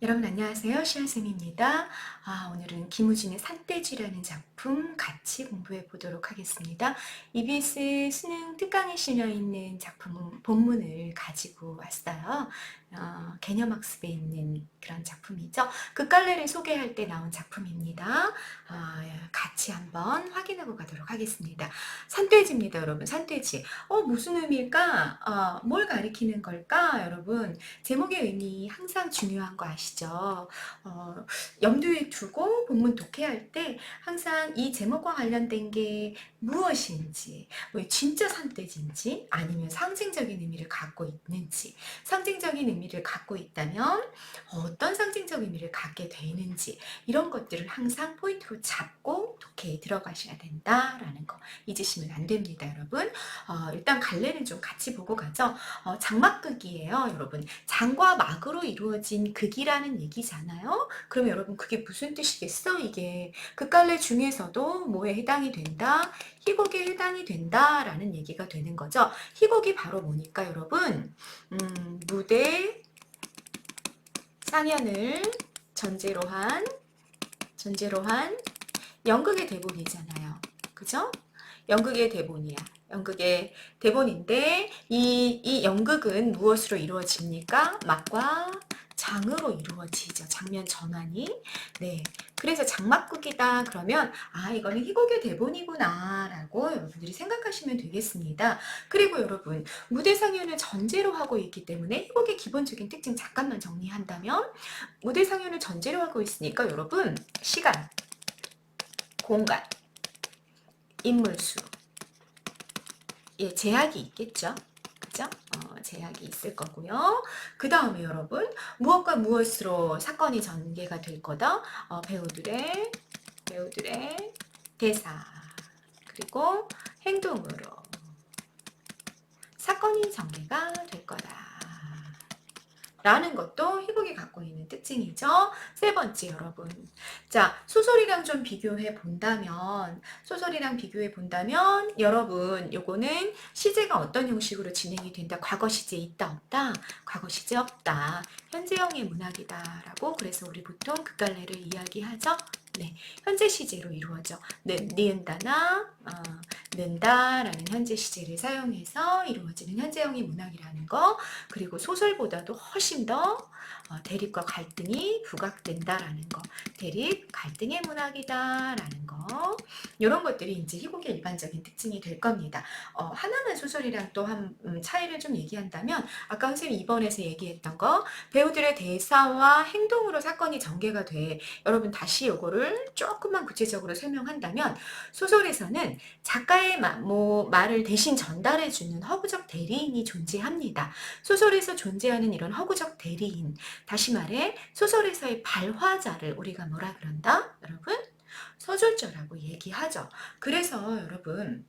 여러분 안녕하세요. 시아쌤입니다. 오늘은 김우진의 산돼지라는 작품 같이 공부해 보도록 하겠습니다. EBS 수능 특강에 실려 있는 작품 본문을 가지고 왔어요. 개념학습에 있는 그런 작품이죠. 극갈래를 소개할 때 나온 작품입니다. 같이 한번 확인하고 가도록 하겠습니다. 산돼지입니다, 여러분. 산돼지. 무슨 의미일까? 뭘 가리키는 걸까, 여러분? 제목의 의미 항상 중요한 거 아시죠? 염두에 두고 본문 독해할 때 항상 이 제목과 관련된 게 무엇인지, 뭐 진짜 산돼지인지 아니면 상징적인 의미를 갖고 있는지, 상징적인 의미를 갖고 있다면 어떤 상징적 의미를 갖게 되는지 이런 것들을 항상 포인트로 잡고 독해에 들어가셔야 된다라는 거 잊으시면 안 됩니다, 여러분. 일단 갈래는 좀 같이 보고 가죠. 장막극이에요, 여러분. 장과 막으로 이루어진 극이라는 얘기잖아요. 그럼 여러분 그게 무슨 뜻이겠어? 이게 극갈래 중에서도 뭐에 해당이 된다? 희곡에 해당이 된다라는 얘기가 되는 거죠. 희곡이 바로 뭐니까 여러분? 무대 상연을 전제로 한 연극의 대본이잖아요. 그죠? 연극의 대본이야. 연극의 대본인데 이 연극은 무엇으로 이루어집니까? 막과 장으로 이루어지죠. 장면 전환이. 네. 그래서 장막극이다 그러면 이거는 희곡의 대본이구나 라고 여러분들이 생각하시면 되겠습니다. 그리고 여러분 무대 상연을 전제로 하고 있기 때문에 희곡의 기본적인 특징 잠깐만 정리한다면 무대 상연을 전제로 하고 있으니까 여러분 시간, 공간, 인물수 제약이 있겠죠. 그죠? 제약이 있을 거고요. 그 다음에 여러분 무엇과 무엇으로 사건이 전개가 될 거다? 배우들의 대사 그리고 행동으로 사건이 전개가 될 거다. 라는 것도 희곡이 갖고 있는 특징이죠. 세 번째 여러분. 자, 소설이랑 좀 비교해 본다면 여러분 요거는 시제가 어떤 형식으로 진행이 된다. 과거 시제 있다 없다. 과거 시제 없다. 현재형의 문학이다 라고 그래서 우리 보통 극갈래를 이야기하죠. 네, 현재 시제로 이루어져. 니은다나 는다라는 현재 시제를 사용해서 이루어지는 현재형의 문학이라는 거. 그리고 소설보다도 훨씬 더 대립과 갈등이 부각된다라는 거. 대립, 갈등의 문학이다라는 거. 이런 것들이 이제 희곡의 일반적인 특징이 될 겁니다. 하나만 소설이랑 또 한 차이를 좀 얘기한다면 아까 선생님이 2번에서 얘기했던 거 배우들의 대사와 행동으로 사건이 전개가 돼. 여러분 다시 요거를 조금만 구체적으로 설명한다면 소설에서는 작가의 말을 대신 전달해주는 허구적 대리인이 존재합니다. 소설에서 존재하는 이런 허구적 대리인, 다시 말해 소설에서의 발화자를 우리가 뭐라 그런다? 여러분? 서술자라고 얘기하죠. 그래서 여러분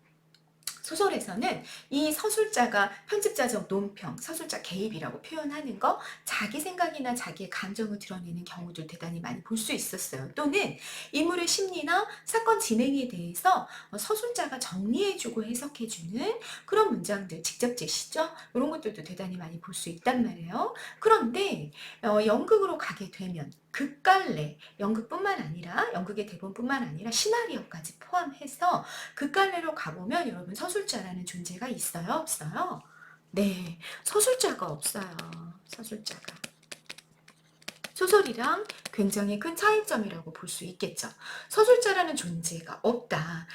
소설에서는 이 서술자가 편집자적 논평, 서술자 개입이라고 표현하는 거 자기 생각이나 자기의 감정을 드러내는 경우들 대단히 많이 볼 수 있었어요. 또는 인물의 심리나 사건 진행에 대해서 서술자가 정리해주고 해석해주는 그런 문장들 직접 제시죠. 이런 것들도 대단히 많이 볼 수 있단 말이에요. 그런데 연극으로 가게 되면 극갈래, 연극뿐만 아니라 연극의 대본뿐만 아니라 시나리오까지 포함해서 극갈래로 가보면 여러분 서술자라는 존재가 있어요? 없어요? 네, 서술자가 없어요. 서술자가. 소설이랑 굉장히 큰 차이점이라고 볼 수 있겠죠. 서술자라는 존재가 없다.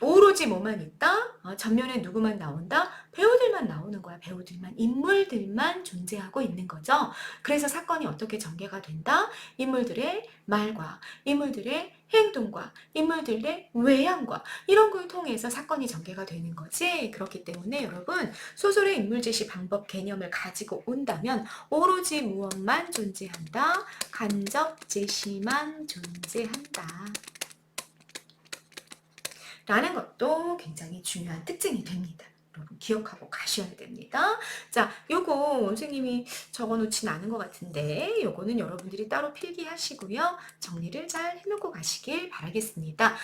오로지 뭐만 있다? 전면에 누구만 나온다? 배우들만 나오는 거야. 배우들만, 인물들만 존재하고 있는 거죠. 그래서 사건이 어떻게 전개가 된다? 인물들의 말과 인물들의 행동과 인물들의 외양과 이런 걸 통해서 사건이 전개가 되는 거지. 그렇기 때문에 여러분 소설의 인물 제시 방법 개념을 가지고 온다면 오로지 무엇만 존재한다? 간접 제시만 존재한다. 라는 것도 굉장히 중요한 특징이 됩니다. 여러분 기억하고 가셔야 됩니다. 자, 요거 선생님이 적어놓진 않은 것 같은데 요거는 여러분들이 따로 필기하시고요. 정리를 잘 해놓고 가시길 바라겠습니다.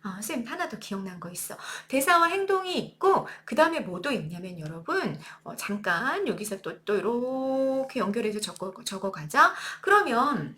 선생님 하나 더 기억난 거 있어. 대사와 행동이 있고 그 다음에 뭐도 있냐면 여러분 잠깐 여기서 또 이렇게 연결해서 적어가자. 그러면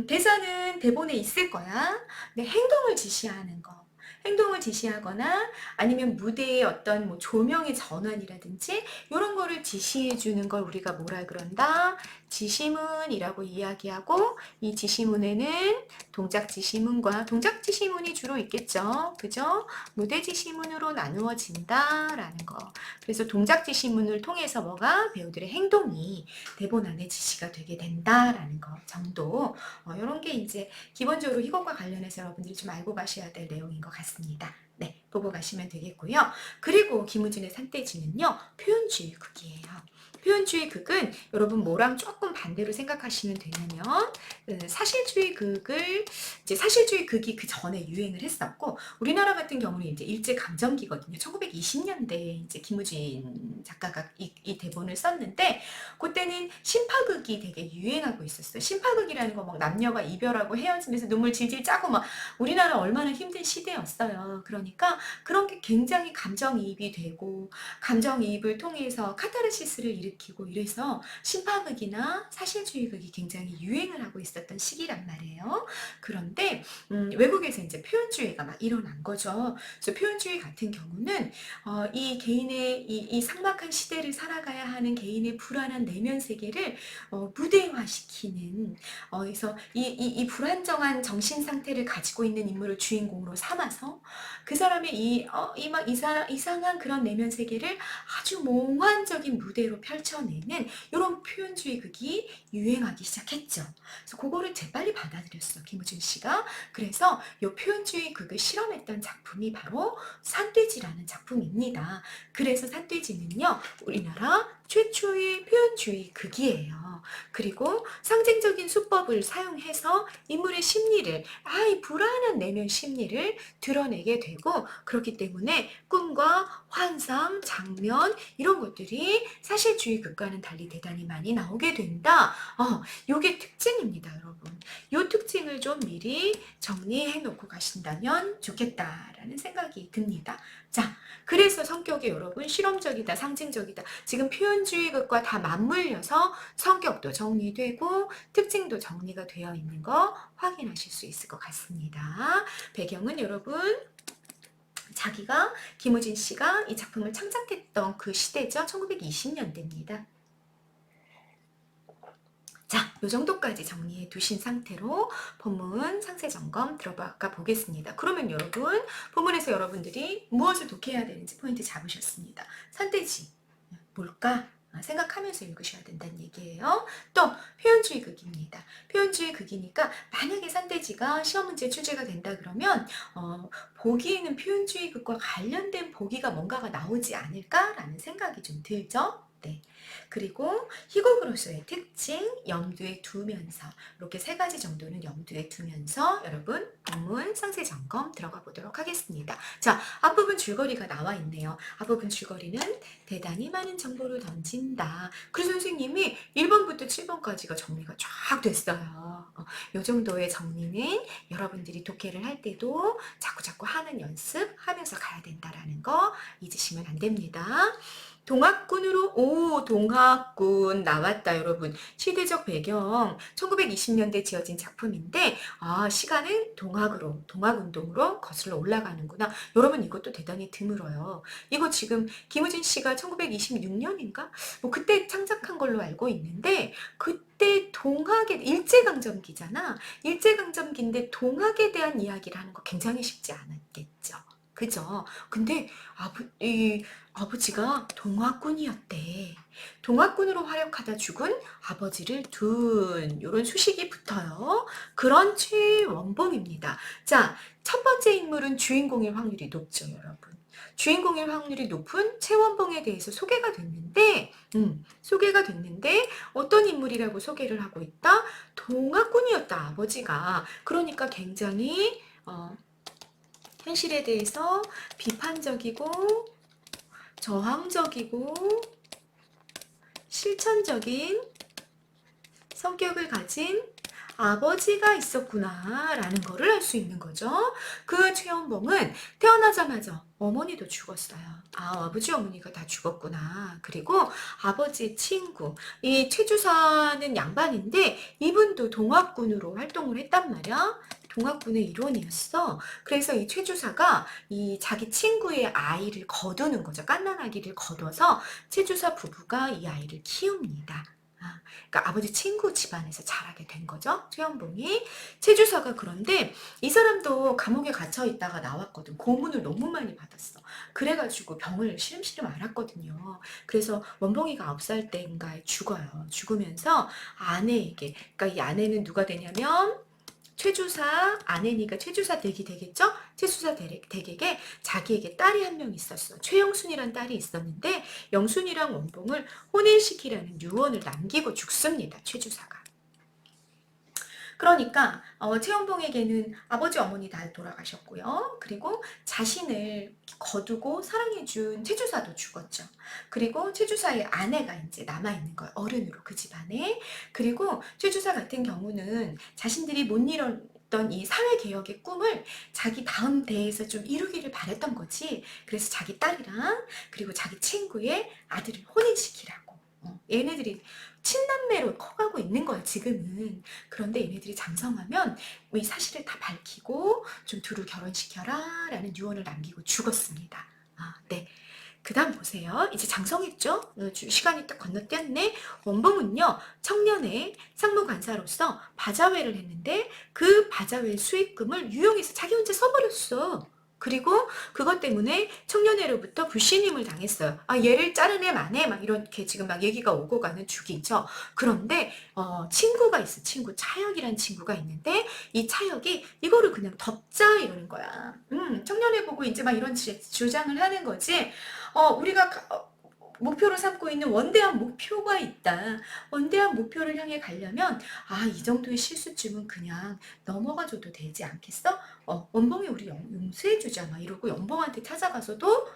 대사는 대본에 있을 거야. 근데 행동을 지시하는 거. 행동을 지시하거나 아니면 무대의 어떤 뭐 조명의 전환이라든지 이런 거를 지시해 주는 걸 우리가 뭐라 그런다? 지시문이라고 이야기하고 이 지시문에는 동작 지시문과 동작 지시문이 주로 있겠죠. 그죠? 무대 지시문으로 나누어진다라는 거. 그래서 동작 지시문을 통해서 뭐가 배우들의 행동이 대본 안에 지시가 되게 된다라는 거 정도. 이런 게 이제 기본적으로 이것과 관련해서 여러분들이 좀 알고 가셔야 될 내용인 것 같습니다. 네, 보고 가시면 되겠고요. 그리고 김우진의 산돼지는요, 표현주의 극이에요. 표현주의 극은 여러분 뭐랑 조금 반대로 생각하시면 되냐면 사실주의 극을 이제 사실주의 극이 그 전에 유행을 했었고 우리나라 같은 경우는 이제 일제강점기거든요. 1920년대에 이제 김우진 작가가 이 대본을 썼는데 그때는 신파극이 되게 유행하고 있었어요. 신파극이라는 거 막 남녀가 이별하고 헤어지면서 눈물 질질 짜고 막 우리나라 얼마나 힘든 시대였어요. 그러니까 그런 게 굉장히 감정이입이 되고 감정이입을 통해서 카타르시스를 일으키고 이래서 신파극이나 사실주의극이 굉장히 유행을 하고 있었던 시기란 말이에요. 그런데 외국에서 이제 표현주의가 막 일어난 거죠. 그래서 표현주의 같은 경우는 이 개인의 이 삭막한 시대를 살아가야 하는 개인의 불안한 내면 세계를 무대화시키는 그래서 이 불안정한 정신 상태를 가지고 있는 인물을 주인공으로 삼아서 그 사람의 막 이상한 그런 내면 세계를 아주 몽환적인 무대로 펼쳐내는 이런 표현주의 극이 유행하기 시작했죠. 그래서 그거를 재빨리 받아들였어, 김우진 씨가. 그래서 이 표현주의 극을 실험했던 작품이 바로 산돼지라는 작품입니다. 그래서 산돼지는요, 우리나라 최초의 표현주의 극이에요. 그리고 상징적인 수법을 사용해서 인물의 심리를, 이 불안한 내면 심리를 드러내게 되고 그렇기 때문에 꿈과 환상, 장면 이런 것들이 사실주의 극과는 달리 대단히 많이 나오게 된다. 요게 특징입니다, 여러분. 요 특징을 좀 미리 정리해 놓고 가신다면 좋겠다라는 생각이 듭니다. 자, 그래서 성격이 여러분 실험적이다, 상징적이다. 지금 표현주의 극과 다 맞물려서 성격도 정리되고 특징도 정리가 되어 있는 거 확인하실 수 있을 것 같습니다. 배경은 여러분 자기가 김우진 씨가 이 작품을 창작했던 그 시대죠. 1920년대입니다. 자, 요 정도까지 정리해 두신 상태로 본문 상세 점검 들어가 보겠습니다. 그러면 여러분, 본문에서 여러분들이 무엇을 독해야 되는지 포인트 잡으셨습니다. 산돼지, 뭘까? 생각하면서 읽으셔야 된다는 얘기예요. 또 표현주의 극입니다. 표현주의 극이니까 만약에 산돼지가 시험 문제 출제가 된다 그러면 보기에는 표현주의 극과 관련된 보기가 뭔가가 나오지 않을까라는 생각이 좀 들죠. 네. 그리고 희곡으로서의 특징 염두에 두면서 이렇게 세 가지 정도는 염두에 두면서 여러분 본문 상세 점검 들어가 보도록 하겠습니다. 자, 앞부분 줄거리가 나와 있네요. 앞부분 줄거리는 대단히 많은 정보를 던진다. 그래서 선생님이 1번부터 7번까지가 정리가 쫙 됐어요. 이 정도의 정리는 여러분들이 독해를 할 때도 자꾸자꾸 하는 연습하면서 가야 된다라는 거 잊으시면 안 됩니다. 동학군 나왔다 여러분. 시대적 배경 1920년대 지어진 작품인데 시간은 동학운동으로 거슬러 올라가는구나. 여러분 이것도 대단히 드물어요. 이거 지금 김우진 씨가 1926년인가? 뭐 그때 창작한 걸로 알고 있는데 그때 동학의 일제강점기잖아. 일제강점기인데 동학에 대한 이야기를 하는 거 굉장히 쉽지 않았겠죠. 그죠? 근데 아버지가 동학군이었대. 동학군으로 활약하다 죽은 아버지를 둔 이런 수식이 붙어요. 그런 최원봉입니다. 자, 첫 번째 인물은 주인공일 확률이 높죠, 여러분. 주인공일 확률이 높은 최원봉에 대해서 소개가 됐는데 어떤 인물이라고 소개를 하고 있다? 동학군이었다, 아버지가. 그러니까 굉장히 현실에 대해서 비판적이고 저항적이고 실천적인 성격을 가진 아버지가 있었구나 라는 거를 알 수 있는 거죠. 그 최연봉은 태어나자마자 어머니도 죽었어요. 아버지 어머니가 다 죽었구나. 그리고 아버지 친구, 이 최주사는 양반인데 이분도 동학군으로 활동을 했단 말이야. 동학군의 일원이었어. 그래서 이 최주사가 이 자기 친구의 아이를 거두는 거죠. 갓난아기를 거둬서 최주사 부부가 이 아이를 키웁니다. 그러니까 아버지 친구 집안에서 자라게 된 거죠. 최연봉이. 최주사가 그런데 이 사람도 감옥에 갇혀 있다가 나왔거든. 고문을 너무 많이 받았어. 그래가지고 병을 시름시름 앓았거든요. 그래서 원봉이가 9살 때인가에 죽어요. 죽으면서 아내에게, 그러니까 이 아내는 누가 되냐면 최주사 아내니까 최주사 댁이 되겠죠? 최주사 댁에게 자기에게 딸이 한 명 있었어. 최영순이란 딸이 있었는데 영순이랑 원봉을 혼인시키라는 유언을 남기고 죽습니다. 최주사가. 그러니까 최연봉에게는 아버지 어머니 다 돌아가셨고요. 그리고 자신을 거두고 사랑해준 최주사도 죽었죠. 그리고 최주사의 아내가 이제 남아있는 거예요. 어른으로 그 집안에. 그리고 최주사 같은 경우는 자신들이 못 이뤘던 이 사회개혁의 꿈을 자기 다음 대에서 좀 이루기를 바랬던 거지. 그래서 자기 딸이랑 그리고 자기 친구의 아들을 혼인시키라고. 얘네들이 친남매로 커가고 있는 거야 지금은. 그런데 얘네들이 장성하면 이 사실을 다 밝히고 좀 둘을 결혼시켜라 라는 유언을 남기고 죽었습니다. 네. 그 다음 보세요. 이제 장성했죠? 시간이 딱 건너뛰었네. 원봉은요, 청년의 상무관사로서 바자회를 했는데 그 바자회 수익금을 유용해서 자기 혼자 써버렸어. 그리고 그것 때문에 청년회로부터 불신임을 당했어요. 얘를 자르네 마네 막 이렇게 지금 막 얘기가 오고 가는 중이죠. 그런데 친구가 있어. 친구 차혁이란 친구가 있는데 이 차혁이 이거를 그냥 덮자 이러는 거야. 청년회 보고 이제 막 이런 주장을 하는 거지. 우리가 목표로 삼고 있는 원대한 목표가 있다. 원대한 목표를 향해 가려면 이 정도의 실수쯤은 그냥 넘어가줘도 되지 않겠어? 원봉이 우리 용서해주자 막 이러고 연봉한테 찾아가서도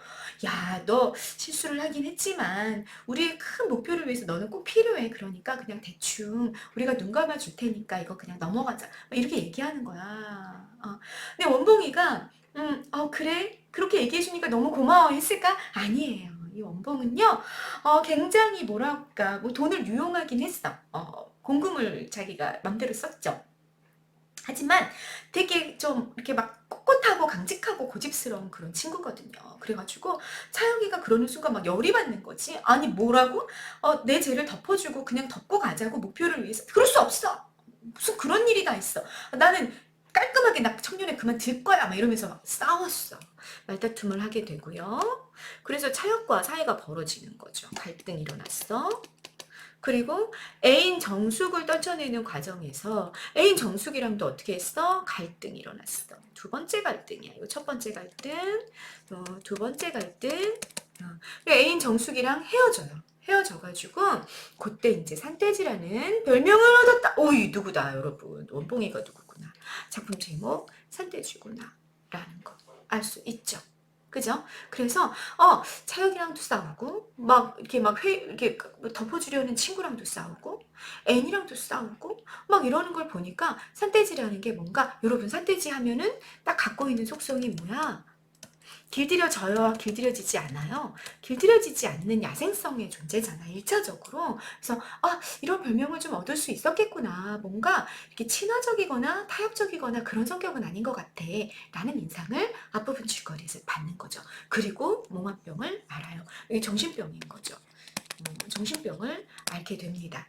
야, 너 실수를 하긴 했지만 우리의 큰 목표를 위해서 너는 꼭 필요해. 그러니까 그냥 대충 우리가 눈 감아 줄 테니까 이거 그냥 넘어가자. 막 이렇게 얘기하는 거야. 근데 원봉이가 그래? 그렇게 얘기해주니까 너무 고마워했을까? 아니에요. 이 원봉은요, 굉장히 뭐랄까, 뭐 돈을 유용하긴 했어. 공금을 자기가 맘대로 썼죠. 하지만 되게 좀 이렇게 막 꼿꼿하고 강직하고 고집스러운 그런 친구거든요. 그래가지고 차영이가 그러는 순간 막 열이 받는 거지. 아니 뭐라고? 내 죄를 덮어주고 그냥 덮고 가자고 목표를 위해서. 그럴 수 없어. 무슨 그런 일이 다 있어. 나는 깔끔하게 나 청년회 그만둘 거야 막 이러면서 막 싸웠어. 말다툼을 하게 되고요. 그래서 차혁과 사이가 벌어지는 거죠. 갈등이 일어났어. 그리고 애인 정숙을 떨쳐내는 과정에서 애인 정숙이랑도 어떻게 했어? 갈등이 일어났어. 두 번째 갈등이야. 이거 첫 번째 갈등, 두 번째 갈등. 애인 정숙이랑 헤어져요. 헤어져가지고 그때 이제 산돼지라는 별명을 얻었다. 오이 누구다 여러분. 원봉이가 누구구나. 작품 제목 산돼지구나 라는 거 알 수 있죠. 그죠? 그래서 차혁이랑도 싸우고 막 이렇게 이렇게 덮어주려는 친구랑도 싸우고 애인이랑도 싸우고 막 이러는 걸 보니까 산돼지라는 게 뭔가 여러분 산돼지 하면은 딱 갖고 있는 속성이 뭐야? 길들여져요? 길들여지지 않아요? 길들여지지 않는 야생성의 존재잖아, 1차적으로. 그래서, 이런 별명을 좀 얻을 수 있었겠구나. 뭔가 이렇게 친화적이거나 타협적이거나 그런 성격은 아닌 것 같아. 라는 인상을 앞부분 줄거리에서 받는 거죠. 그리고 몽환병을 알아요. 이게 정신병인 거죠. 정신병을 앓게 됩니다.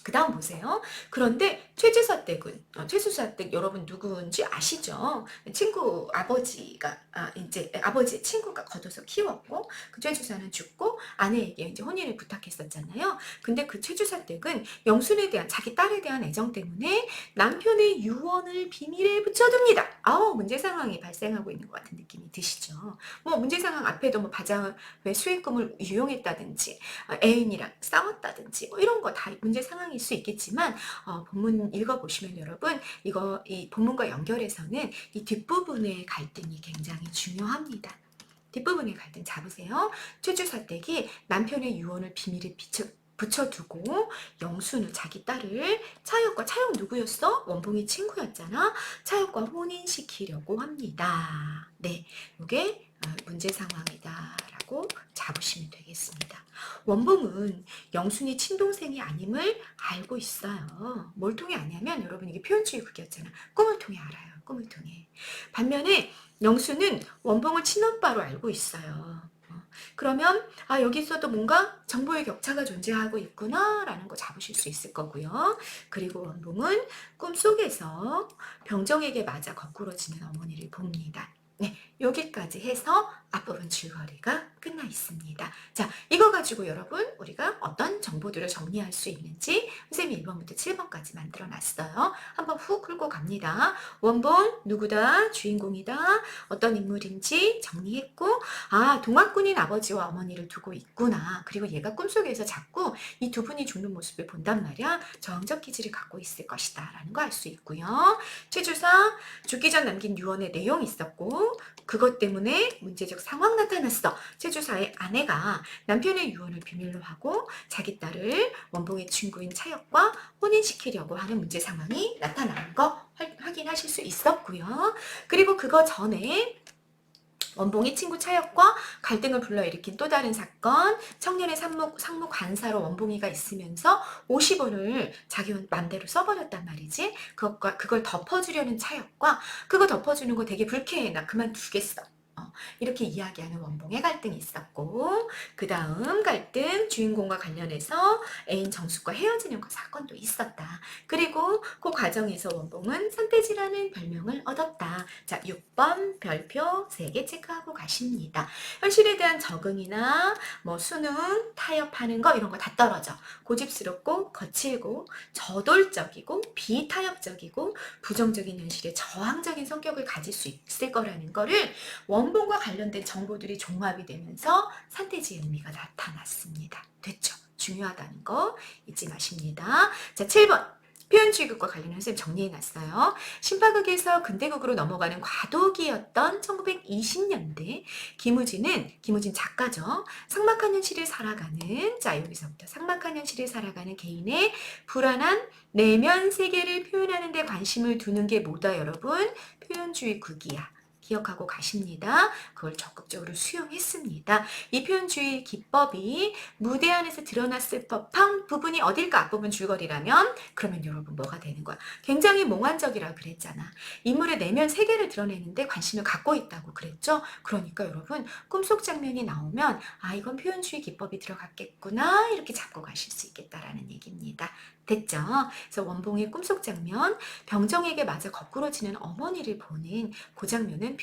그 다음 보세요. 그런데 최주사댁은 최주사댁 여러분 누구인지 아시죠? 친구 아버지가 이제 아버지 친구가 걷어서 키웠고 그 최주사는 죽고 아내에게 이제 혼인을 부탁했었잖아요. 근데 그 최주사댁은 영순에 대한 자기 딸에 대한 애정 때문에 남편의 유언을 비밀에 붙여둡니다. 문제 상황이 발생하고 있는 것 같은 느낌이 드시죠? 뭐 문제 상황 앞에도 뭐 바자회 수익금을 유용했다든지 애인이랑 싸웠다든지 뭐 이런 거 다 문제 상황일 수 있겠지만 본문 읽어보시면 여러분 이 본문과 연결해서는 이 뒷부분의 갈등이 굉장히 중요합니다. 뒷부분의 갈등 잡으세요. 최주사댁이 남편의 유언을 비밀에 붙여두고 영순을 자기 딸을 차혁 누구였어? 원봉이 친구였잖아. 차혁과 혼인시키려고 합니다. 네, 이게 문제 상황이다라고 잡으시면 되겠습니다. 원봉은 영순이 친동생이 아님을 알고 있어요. 뭘 통해 아냐면 여러분 이게 표현주의 극이었잖아. 꿈을 통해 알아요. 꿈을 통해. 반면에 영수는 원봉을 친오빠로 알고 있어요. 그러면 여기서도 뭔가 정보의 격차가 존재하고 있구나 라는 거 잡으실 수 있을 거고요. 그리고 원봉은 꿈속에서 병정에게 맞아 거꾸러지는 어머니를 봅니다. 네, 여기까지 해서 앞부분 줄거리가 끝나 있습니다. 자, 이거 가지고 여러분 우리가 어떤 정보들을 정리할 수 있는지 선생님이 1번부터 7번까지 만들어 놨어요. 한번 훅 훑고 갑니다. 원봉 누구다? 주인공이다. 어떤 인물인지 정리했고 동학군인 아버지와 어머니를 두고 있구나. 그리고 얘가 꿈속에서 자꾸 이 두 분이 죽는 모습을 본단 말이야. 저항적 기질을 갖고 있을 것이다 라는 거 알 수 있고요. 최주사 죽기 전 남긴 유언의 내용이 있었고 그것 때문에 문제적 상황 나타났어. 최주사의 아내가 남편의 유언을 비밀로 하고 자기 딸을 원봉의 친구인 차혁과 혼인시키려고 하는 문제 상황이 나타나는 거 확인하실 수 있었고요. 그리고 그거 전에 원봉이 친구 차혁과 갈등을 불러일으킨 또 다른 사건, 청년의 상무 관사로 원봉이가 있으면서 50원을 자기 맘대로 써버렸단 말이지. 그걸 덮어주려는 차혁과 그거 덮어주는 거 되게 불쾌해. 나 그만두겠어. 이렇게 이야기하는 원봉의 갈등이 있었고 그 다음 갈등 주인공과 관련해서 애인 정숙과 헤어지는 사건도 있었다. 그리고 그 과정에서 원봉은 산돼지라는 별명을 얻었다. 자, 6번 별표 3개 체크하고 가십니다. 현실에 대한 적응이나 수능, 타협하는 거 이런 거 다 떨어져. 고집스럽고 거칠고 저돌적이고 비타협적이고 부정적인 현실에 저항적인 성격을 가질 수 있을 거라는 거를 원본과 관련된 정보들이 종합이 되면서 산돼지의 의미가 나타났습니다. 됐죠? 중요하다는 거 잊지 마십니다. 자, 7번. 표현주의극과 관련해서 정리해놨어요. 신파극에서 근대극으로 넘어가는 과도기였던 1920년대 김우진 작가죠. 삭막한 현실을 살아가는 여기서부터 삭막한 현실을 살아가는 개인의 불안한 내면 세계를 표현하는 데 관심을 두는 게 뭐다 여러분? 표현주의극이야. 기억하고 가십니다. 그걸 적극적으로 수용했습니다. 이 표현주의 기법이 무대 안에서 드러났을 법한 부분이 어딜까? 앞부분 줄거리라면 그러면 여러분 뭐가 되는 거야? 굉장히 몽환적이라고 그랬잖아. 인물의 내면 세계를 드러내는데 관심을 갖고 있다고 그랬죠? 그러니까 여러분 꿈속 장면이 나오면 이건 표현주의 기법이 들어갔겠구나 이렇게 잡고 가실 수 있겠다라는 얘기입니다. 됐죠? 그래서 원봉의 꿈속 장면, 병정에게 맞아 거꾸러지는 어머니를 보는 그 장면은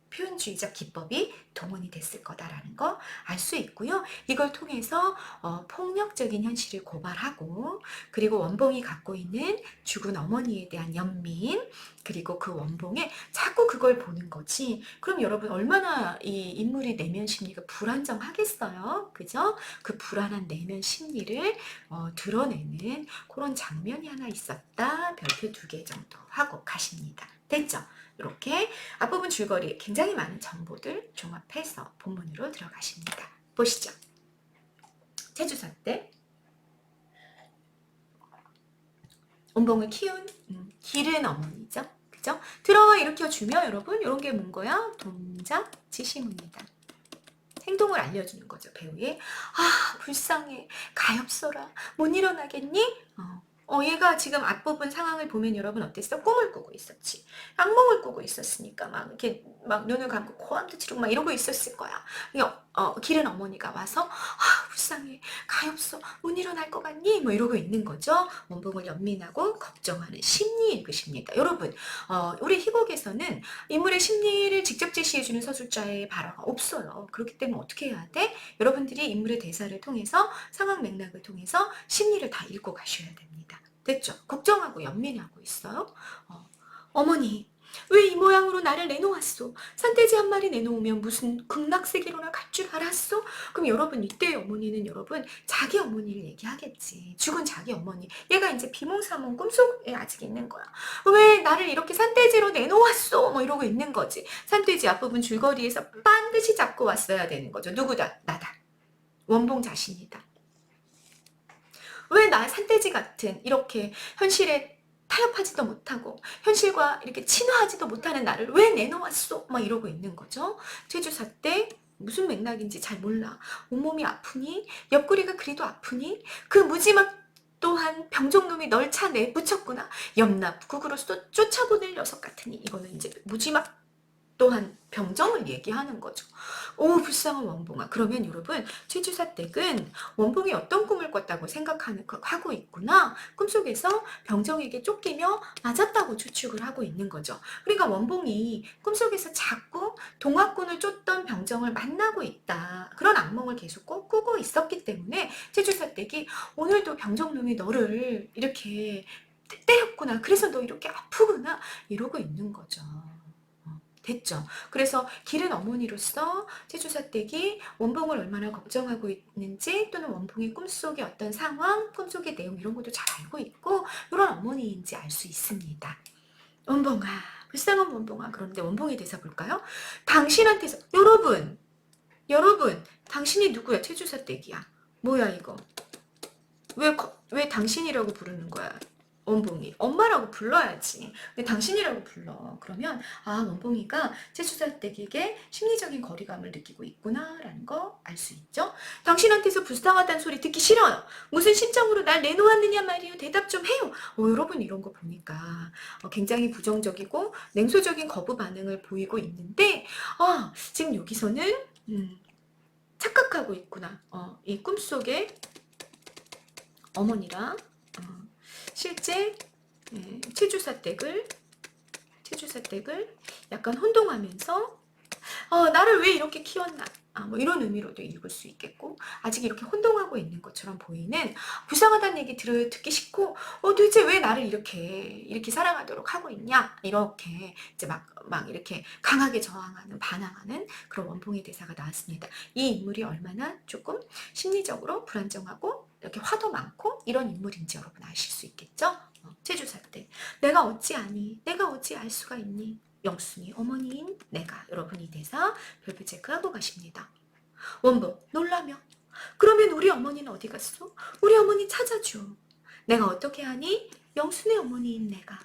표현주의적 기법이 동원이 됐을 거다라는 거 알 수 있고요. 이걸 통해서 폭력적인 현실을 고발하고 그리고 원봉이 갖고 있는 죽은 어머니에 대한 연민 그리고 그 원봉에 자꾸 그걸 보는 거지. 그럼 여러분 얼마나 이 인물의 내면 심리가 불안정하겠어요. 그죠? 그 불안한 내면 심리를 드러내는 그런 장면이 하나 있었다. 별표 2개 정도 하고 가십니다. 됐죠? 이렇게 앞부분 줄거리 굉장히 많은 정보들 종합해서 본문으로 들어가십니다. 보시죠. 제주사 때 원봉을 키운 기른 어머니죠. 그죠? 들어와 일으켜주면 여러분 이런 게 뭔 거야? 동작 지시문이다. 행동을 알려주는 거죠. 배우의 불쌍해 가엾어라 못 일어나겠니? 얘가 지금 앞부분 상황을 보면 여러분 어땠어? 꿈을 꾸고 있었지. 악몽을 꾸고 있었으니까 막 이렇게 막 눈을 감고 코암도 치르고 막 이러고 있었을 거야. 기른 어머니가 와서 불쌍해 가엾어 못 일어날 것 같니? 뭐 이러고 있는 거죠. 원봉을 연민하고 걱정하는 심리 읽으십니다. 여러분 우리 희곡에서는 인물의 심리를 직접 제시해주는 서술자의 발화가 없어요. 그렇기 때문에 어떻게 해야 돼? 여러분들이 인물의 대사를 통해서 상황 맥락을 통해서 심리를 다 읽고 가셔야 됩니다. 됐죠? 걱정하고 연민하고 있어요. 어머니 왜 이 모양으로 나를 내놓았소? 산돼지 한 마리 내놓으면 무슨 극락세계로나 갈 줄 알았어? 그럼 여러분 이때의 어머니는 여러분 자기 어머니를 얘기하겠지. 죽은 자기 어머니. 얘가 이제 비몽사몽 꿈속에 아직 있는 거야. 왜 나를 이렇게 산돼지로 내놓았어? 뭐 이러고 있는 거지. 산돼지 앞부분 줄거리에서 반드시 잡고 왔어야 되는 거죠. 누구다? 나다. 원봉 자신이다. 왜 나 산돼지 같은 이렇게 현실에 타협하지도 못하고 현실과 이렇게 친화하지도 못하는 나를 왜 내놓았어? 막 이러고 있는 거죠. 제주사 때 무슨 맥락인지 잘 몰라. 온몸이 아프니? 옆구리가 그리도 아프니? 그 무지막 또한 병종놈이 널 차 내붙였구나. 염납 국으로 쫓아보낼 녀석 같으니. 이거는 이제 무지막 또한 병정을 얘기하는 거죠. 오 불쌍한 원봉아. 그러면 여러분 최주사댁은 원봉이 어떤 꿈을 꿨다고 생각하고 있구나. 꿈속에서 병정에게 쫓기며 맞았다고 추측을 하고 있는 거죠. 그러니까 원봉이 꿈속에서 자꾸 동학군을 쫓던 병정을 만나고 있다. 그런 악몽을 계속 꾸고 있었기 때문에 최주사댁이 오늘도 병정놈이 너를 이렇게 때렸구나. 그래서 너 이렇게 아프구나. 이러고 있는 거죠. 됐죠. 그래서 기른 어머니로서 최주사댁이 원봉을 얼마나 걱정하고 있는지 또는 원봉의 꿈속의 어떤 상황, 꿈속의 내용 이런 것도 잘 알고 있고 이런 어머니인지 알 수 있습니다. 원봉아, 불쌍한 원봉아. 그런데 원봉에 대해서 볼까요? 당신한테서 여러분 당신이 누구야? 최주사댁이야. 뭐야 이거? 왜 당신이라고 부르는 거야? 원봉이 엄마라고 불러야지. 왜 당신이라고 불러? 그러면 원봉이가 최주사댁에게 심리적인 거리감을 느끼고 있구나라는 거 알 수 있죠. 당신한테서 불쌍하다는 소리 듣기 싫어요. 무슨 심정으로 날 내놓았느냐 말이요. 대답 좀 해요. 여러분 이런 거 보니까 굉장히 부정적이고 냉소적인 거부 반응을 보이고 있는데 지금 여기서는 착각하고 있구나. 이 꿈속에 어머니랑 실제 최주사댁을 약간 혼동하면서 나를 왜 이렇게 키웠나 뭐 이런 의미로도 읽을 수 있겠고 아직 이렇게 혼동하고 있는 것처럼 보이는 불쌍하다는 얘기 듣기 싫고 도대체 왜 나를 이렇게 사랑하도록 하고 있냐 이렇게 이제 막 이렇게 강하게 저항하는 반항하는 그런 원봉의 대사가 나왔습니다. 이 인물이 얼마나 조금 심리적으로 불안정하고 이렇게 화도 많고 이런 인물인지 여러분 아실 수 있겠죠? 최주사 때 내가 어찌 아니? 내가 어찌 알 수가 있니? 영순이 어머니인 내가. 여러분 이 대사 별표 체크하고 가십니다. 원봉 놀라며 그러면 우리 어머니는 어디 갔어? 우리 어머니 찾아줘. 내가 어떻게 하니? 영순의 어머니인 내가.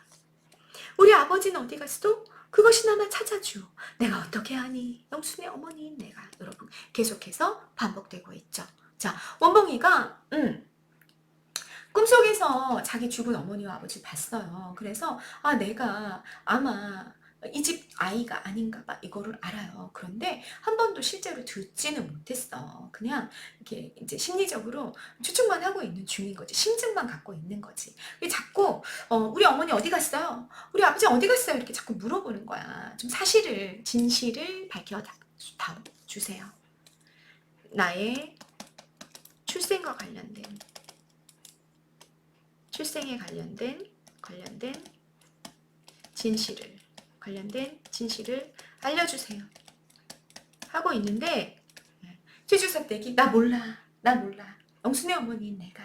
우리 아버지는 어디 갔어? 그것이나마 찾아줘. 내가 어떻게 하니? 영순의 어머니인 내가. 여러분 계속해서 반복되고 있죠. 자, 원봉이가 꿈속에서 자기 죽은 어머니와 아버지를 봤어요. 그래서 내가 아마 이 집 아이가 아닌가 봐 이거를 알아요. 그런데 한 번도 실제로 듣지는 못했어. 그냥 이렇게 이제 심리적으로 추측만 하고 있는 중인 거지. 심증만 갖고 있는 거지. 자꾸 우리 어머니 어디 갔어요? 우리 아버지 어디 갔어요? 이렇게 자꾸 물어보는 거야. 좀 진실을 밝혀 주세요. 나의 출생과 출생에 관련된 진실을 알려주세요. 하고 있는데 최주사댁이 나 몰라. 영순의 어머니인 내가.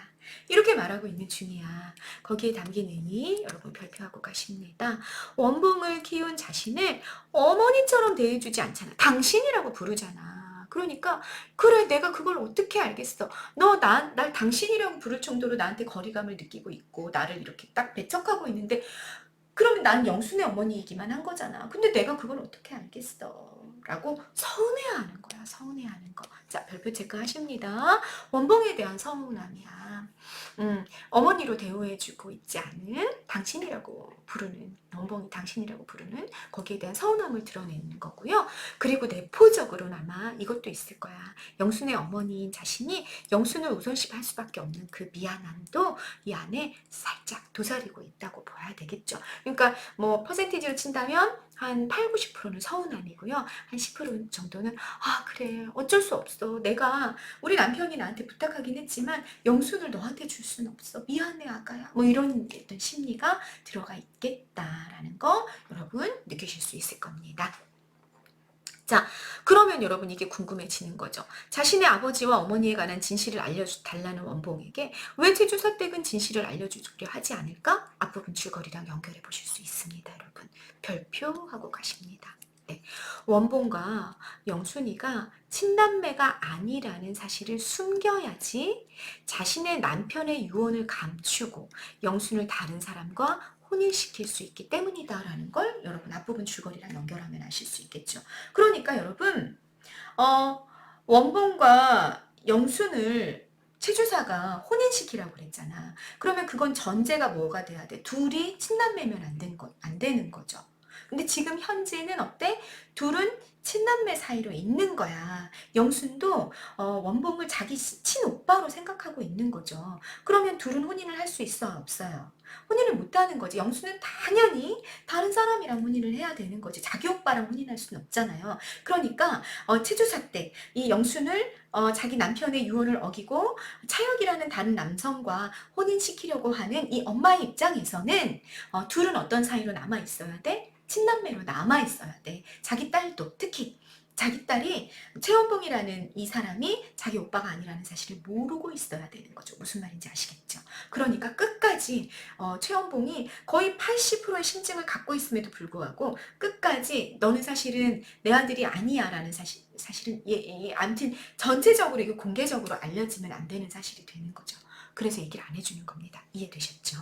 이렇게 말하고 있는 중이야. 거기에 담긴 의미 여러분 별표하고 가십니다. 원봉을 키운 자신을 어머니처럼 대해주지 않잖아. 당신이라고 부르잖아. 그러니까 그래 내가 그걸 어떻게 알겠어. 너 날 당신이라고 부를 정도로 나한테 거리감을 느끼고 있고 나를 이렇게 딱 배척하고 있는데 그러면 난 영순의 어머니이기만 한 거잖아. 근데 내가 그걸 어떻게 알겠어. 라고 서운해하는 거야. 서운해하는 거. 자, 별표 체크하십니다. 원봉에 대한 서운함이야. 어머니로 대우해주고 있지 않은 당신이라고 부르는 원봉이 당신이라고 부르는 거기에 대한 서운함을 드러내는 거고요. 그리고 내포적으로는 아마 이것도 있을 거야. 영순의 어머니인 자신이 영순을 우선시할 수밖에 없는 그 미안함도 이 안에 살짝 도사리고 있다고 봐야 되겠죠. 그러니까 뭐 퍼센티지로 친다면 한 8, 90%는 서운함이고요. 한 10% 정도는 아 그래 어쩔 수 없어. 내가 우리 남편이 나한테 부탁하긴 했지만 영순을 너한테 줄 수는 없어. 미안해 아가야. 뭐 이런 어떤 심리가 들어가 있겠다라는 거 여러분 느끼실 수 있을 겁니다. 자, 그러면 여러분 이게 궁금해지는 거죠. 자신의 아버지와 어머니에 관한 진실을 알려달라는 원봉에게 왜 제주사댁은 진실을 알려주려 하지 않을까? 앞부분 줄거리랑 연결해 보실 수 있습니다, 여러분. 별표하고 가십니다. 네. 원봉과 영순이가 친남매가 아니라는 사실을 숨겨야지 자신의 남편의 유언을 감추고 영순을 다른 사람과 혼인시킬 수 있기 때문이다라는 걸 여러분 앞부분 줄거리랑 연결하면 아실 수 있겠죠. 그러니까 여러분 원봉과 영순을 최주사가 혼인시키라고 그랬잖아. 그러면 그건 전제가 뭐가 돼야 돼? 둘이 친남매면 안 되는 거죠. 근데 지금 현재는 어때? 둘은 친남매 사이로 있는 거야. 영순도 원봉을 자기 친오빠로 생각하고 있는 거죠. 그러면 둘은 혼인을 할 수 있어요? 없어요? 혼인을 못하는 거지. 영수는 당연히 다른 사람이랑 혼인을 해야 되는 거지. 자기 오빠랑 혼인할 수는 없잖아요. 그러니까 체주사 때 이 영순을 자기 남편의 유언을 어기고 차혁이라는 다른 남성과 혼인시키려고 하는 이 엄마의 입장에서는 둘은 어떤 사이로 남아 있어야 돼? 친남매로 남아 있어야 돼. 자기 딸도 특히 자기 딸이 최원봉이라는 이 사람이 자기 오빠가 아니라는 사실을 모르고 있어야 되는 거죠. 무슨 말인지 아시겠죠? 그러니까 끝까지 최원봉이 거의 80%의 심증을 갖고 있음에도 불구하고 끝까지 너는 사실은 내 아들이 아니야 라는 사실은 아무튼 전체적으로 이거 공개적으로 알려지면 안 되는 사실이 되는 거죠. 그래서 얘기를 안 해주는 겁니다. 이해되셨죠?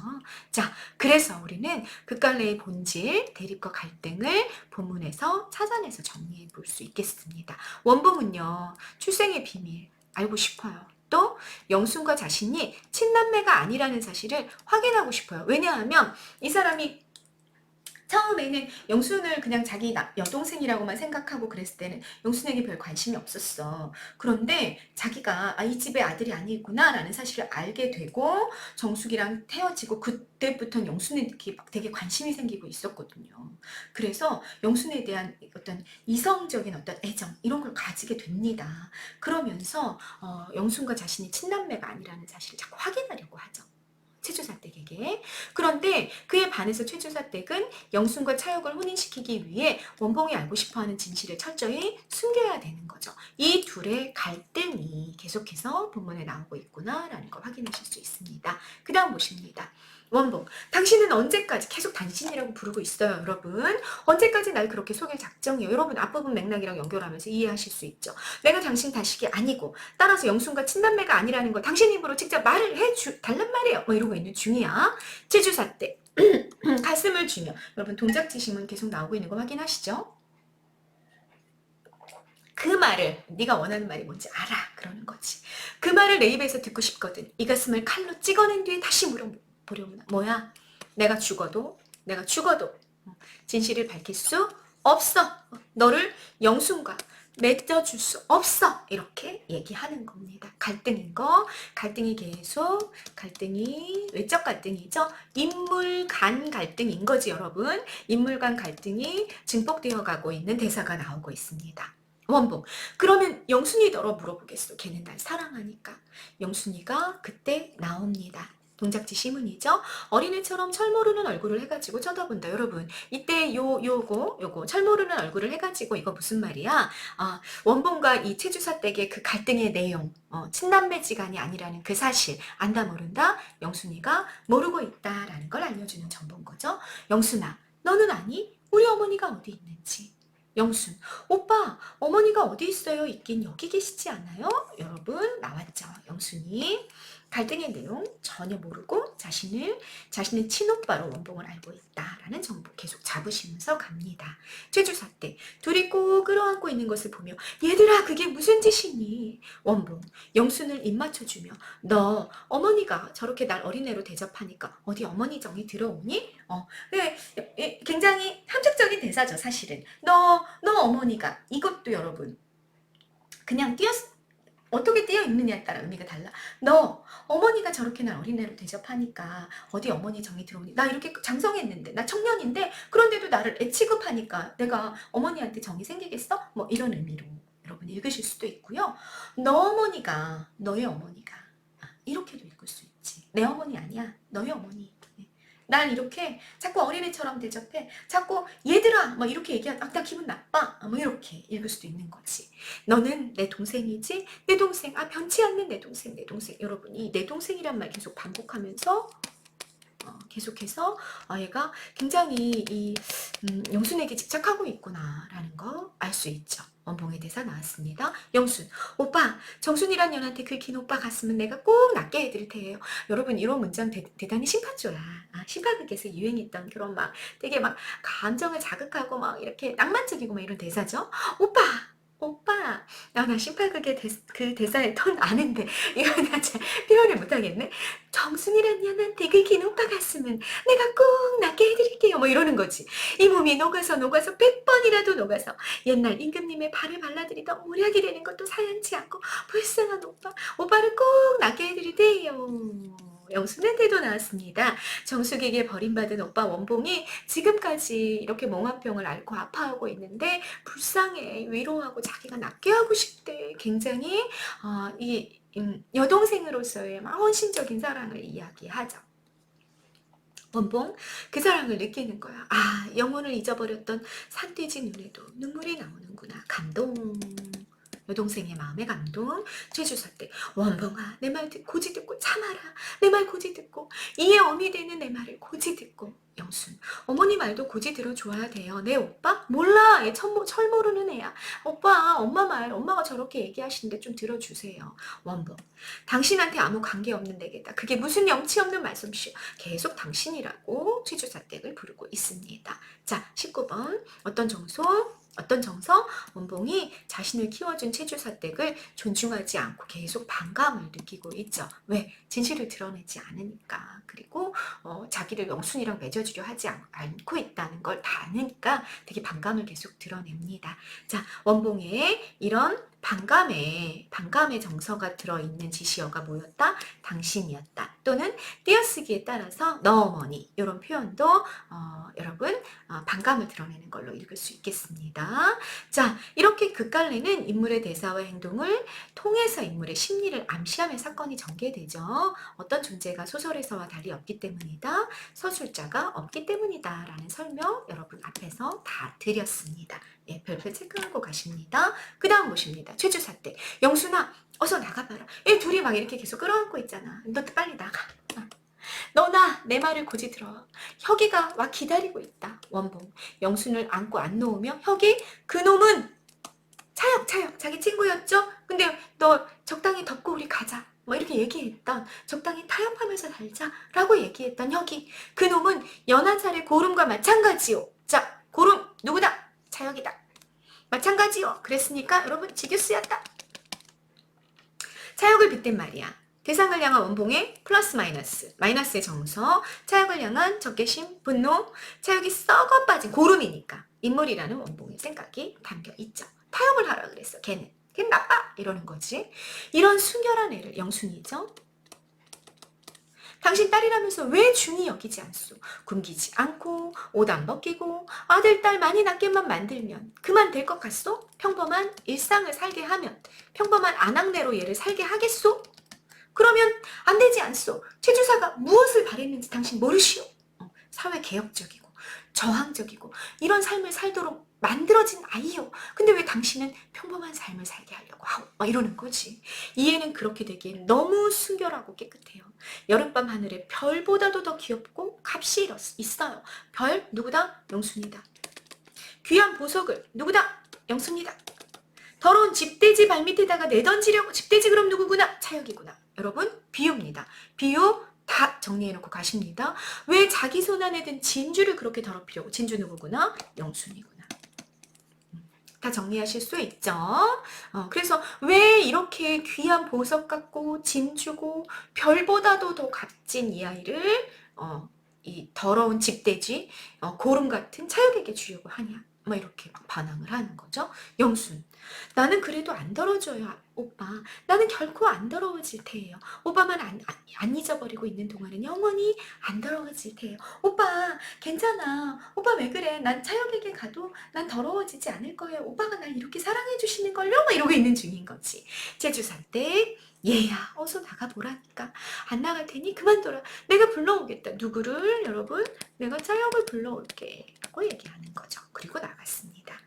자, 그래서 우리는 극갈래의 본질, 대립과 갈등을 본문에서 찾아내서 정리해 볼 수 있겠습니다. 원봉은요, 출생의 비밀 알고 싶어요. 또 영순과 자신이 친남매가 아니라는 사실을 확인하고 싶어요. 왜냐하면 이 사람이 처음에는 영순을 그냥 자기 여동생이라고만 생각하고 그랬을 때는 영순에게 별 관심이 없었어. 그런데 자기가 이 집의 아들이 아니구나 라는 사실을 알게 되고 정숙이랑 헤어지고 그때부터는 영순에 되게 관심이 생기고 있었거든요. 그래서 영순에 대한 어떤 이성적인 어떤 애정 이런 걸 가지게 됩니다. 그러면서 영순과 자신이 친남매가 아니라는 사실을 자꾸 확인하려고 하죠. 최주사댁에게. 그런데 그에 반해서 최주사댁은 영순과 차혁을 혼인시키기 위해 원봉이 알고 싶어하는 진실을 철저히 숨겨야 되는 거죠. 이 둘의 갈등이 계속해서 본문에 나오고 있구나라는 걸 확인하실 수 있습니다. 그 다음 보십니다. 원봉, 당신은 언제까지 계속 당신이라고 부르고 있어요, 여러분. 언제까지 날 그렇게 속일 작정이에요. 여러분 앞부분 맥락이랑 연결하면서 이해하실 수 있죠. 내가 당신 자식이 아니고 따라서 영순과 친남매가 아니라는 걸 당신 입으로 직접 말을 해달란 말이에요. 뭐 이러고 있는 중이야. 제주사 때 가슴을 주며 여러분 동작지심은 계속 나오고 있는 거 확인하시죠? 그 말을 네가 원하는 말이 뭔지 알아 그러는 거지. 그 말을 내 입에서 듣고 싶거든. 이 가슴을 칼로 찍어낸 뒤에 다시 물어보려구나. 뭐야? 내가 죽어도 진실을 밝힐 수 없어. 너를 영순과 맺어줄 수 없어. 이렇게 얘기하는 겁니다. 갈등인 거. 갈등이 계속 갈등이 외적 갈등이죠. 인물 간 갈등인 거지 여러분. 인물 간 갈등이 증폭되어 가고 있는 대사가 나오고 있습니다. 원봉. 그러면 영순이더러 물어보겠어. 걔는 날 사랑하니까. 영순이가 그때 나옵니다. 동작지 시문이죠. 어린애처럼 철모르는 얼굴을 해가지고 쳐다본다. 여러분 이때 요거 철모르는 얼굴을 해가지고 이거 무슨 말이야? 원봉과 이 체주사댁의 그 갈등의 내용 친남매지간이 아니라는 그 사실 안다 모른다? 영순이가 모르고 있다라는 걸 알려주는 정보인 거죠. 영순아 너는 아니? 우리 어머니가 어디 있는지. 영순, 오빠, 어머니가 어디 있어요? 있긴 여기 계시지 않아요? 여러분, 나왔죠. 영순이 갈등의 내용 전혀 모르고 자신의 친오빠로 원봉을 알고 있다라는 정보 계속 잡으시면서 갑니다. 최주사 때 둘이 꼭 끌어안고 있는 것을 보며 얘들아 그게 무슨 짓이니? 원봉, 영순을 입 맞춰주며 너 어머니가 저렇게 날 어린애로 대접하니까 어디 어머니 정이 들어오니? 굉장히 함축적인 대사죠 사실은. 너 어머니가 이것도 여러분 그냥 어떻게 띄어 있느냐에 따라 의미가 달라. 너 어머니가 저렇게 날 어린애로 대접하니까 어디 어머니 정이 들어오니 나 이렇게 장성했는데 나 청년인데 그런데도 나를 애 취급하니까 내가 어머니한테 정이 생기겠어? 뭐 이런 의미로 여러분 읽으실 수도 있고요. 너 어머니가 너의 어머니가 이렇게도 읽을 수 있지. 내 어머니 아니야. 너의 어머니. 날 이렇게 자꾸 어린애처럼 대접해. 자꾸 얘들아 막 이렇게 얘기하면 나 기분 나빠. 뭐 이렇게 읽을 수도 있는 거지. 너는 내 동생이지? 내 동생. 변치 않는 내 동생. 내 동생. 여러분이 내 동생이란 말 계속 반복하면서 계속해서 얘가 굉장히 영순에게 집착하고 있구나라는 거 알 수 있죠. 원봉의 대사 나왔습니다. 영순, 오빠, 정순이란 년한테 긁힌 오빠 갔으면 내가 꼭 낫게 해드릴 테예요. 여러분 이런 문장 대단히 심파조야. 심파극에서 유행했던 그런 막 되게 막 감정을 자극하고 막 이렇게 낭만적이고 막 이런 대사죠. 오빠, 나 심파극의 그 대사의 톤 아는데 이거 나 잘 표현을 못하겠네. 정순이란 년한테 긁힌 오빠 갔으면 내가 꼭 낫게 해드릴게요. 뭐 이러는 거지. 이 몸이 녹아서 100번이라도 녹아서 옛날 임금님의 발을 발라드리던 모략이 되는 것도 사양치 않고 불쌍한 오빠를 꼭 낫게 해드릴게요. 영순의 태도 나왔습니다. 정숙에게 버림받은 오빠 원봉이 지금까지 이렇게 몽환병을 앓고 아파하고 있는데 불쌍해, 위로하고 자기가 낫게 하고 싶대. 굉장히 이 여동생으로서의 막 헌신적인 사랑을 이야기하죠. 원봉 그 사랑을 느끼는 거야. 영혼을 잊어버렸던 산돼지 눈에도 눈물이 나오는구나. 감동. 여동생의 마음에 감동. 최주사 때 원봉아 내 말 고지 듣고 참아라. 내 말 고지 듣고 이에 어미 되는 내 말을 고지 듣고. 영순 어머니 말도 고지 들어줘야 돼요. 내 오빠? 몰라. 얘 철 모르는 애야. 오빠 엄마 말 엄마가 저렇게 얘기하시는데 좀 들어주세요. 원봉 당신한테 아무 관계없는 내게다. 그게 무슨 염치 없는 말씀이시오. 계속 당신이라고 최주사댁을 부르고 있습니다. 자 19번 어떤 정서? 원봉이 자신을 키워준 체주사댁을 존중하지 않고 계속 반감을 느끼고 있죠. 왜? 진실을 드러내지 않으니까. 그리고 자기를 영순이랑 맺어주려 하지 않고 있다는 걸 다 아니까 되게 반감을 계속 드러냅니다. 자, 원봉의 이런 반감의 정서가 들어있는 지시어가 뭐였다? 당신이었다. 또는 띄어쓰기에 따라서 너 어머니 이런 표현도 여러분 반감을 드러내는 걸로 읽을 수 있겠습니다. 자, 이렇게 극갈래는 인물의 대사와 행동을 통해서 인물의 심리를 암시하며 사건이 전개되죠. 어떤 존재가 소설에서와 달리 없기 때문이다. 서술자가 없기 때문이다. 라는 설명 여러분 앞에서 다 드렸습니다. 예, 별표 체크하고 가십니다. 그 다음 보십니다. 최주사댁. 영순아 어서 나가봐라. 얘 둘이 막 이렇게 계속 끌어안고 있잖아. 너 빨리 나가. 너나 내 말을 고지 들어. 혁이가 와 기다리고 있다. 원봉. 영순을 안고 안 놓으며 혁이 그놈은 차역 자기 친구였죠? 근데 너 적당히 덮고 우리 가자. 뭐 이렇게 얘기했던 적당히 타협하면서 살자 라고 얘기했던 혁이 그놈은 연한 살의 고름과 마찬가지요. 자 고름 누구다? 차역이다. 마찬가지요. 그랬으니까 여러분 지규스였다. 차역을 빗댄 말이야. 대상을 향한 원봉의 플러스 마이너스의 정서, 차역을 향한 적개심, 분노, 차역이 썩어 빠진 고름이니까 인물이라는 원봉의 생각이 담겨있죠. 타협을 하라 그랬어. 걔는 나빠 이러는 거지. 이런 순결한 애를 영순이죠. 당신 딸이라면서 왜 중히 여기지 않소? 굶기지 않고 옷 안 벗기고 아들 딸 많이 낳게만 만들면 그만 될 것 같소? 평범한 일상을 살게 하면 평범한 아낙네로 얘를 살게 하겠소? 그러면 안 되지 않소? 최주사가 무엇을 바랬는지 당신 모르시오? 사회개혁적이고 저항적이고 이런 삶을 살도록 만들어진 아이요. 근데 왜 당신은 평범한 삶을 살게 하려고 하고 막 이러는 거지. 이 애는 그렇게 되기엔 너무 순결하고 깨끗해요. 여름밤 하늘에 별보다도 더 귀엽고 값이 있어요. 별 누구다? 영순이다. 귀한 보석을 누구다? 영순이다. 더러운 집돼지 발밑에다가 내던지려고 집돼지 그럼 누구구나? 차역이구나. 여러분 비유입니다. 비유 다 정리해놓고 가십니다. 왜 자기 손 안에 든 진주를 그렇게 더럽히려고? 진주 누구구나? 영순이구나. 다 정리하실 수 있죠. 그래서 왜 이렇게 귀한 보석 같고 진주고 별보다도 더 값진 이 아이를 이 더러운 집돼지 고름 같은 차역에게 주려고 하냐. 막 이렇게 막 반항을 하는 거죠. 영순, 나는 그래도 안 더러워져요, 오빠. 나는 결코 안 더러워질 테예요. 오빠만 안 잊어버리고 있는 동안은 영원히 안 더러워질 테예요. 오빠, 괜찮아. 오빠 왜 그래? 난 차역에게 가도 난 더러워지지 않을 거예요. 오빠가 날 이렇게 사랑해 주시는 걸요? 막 이러고 있는 중인 거지. 제주산댁, 얘야, 어서 나가보라니까. 안 나갈 테니 그만둬라. 내가 불러오겠다. 누구를? 여러분, 내가 차역을 불러올게. 라고 얘기하는 거죠. 그리고 나갔습니다.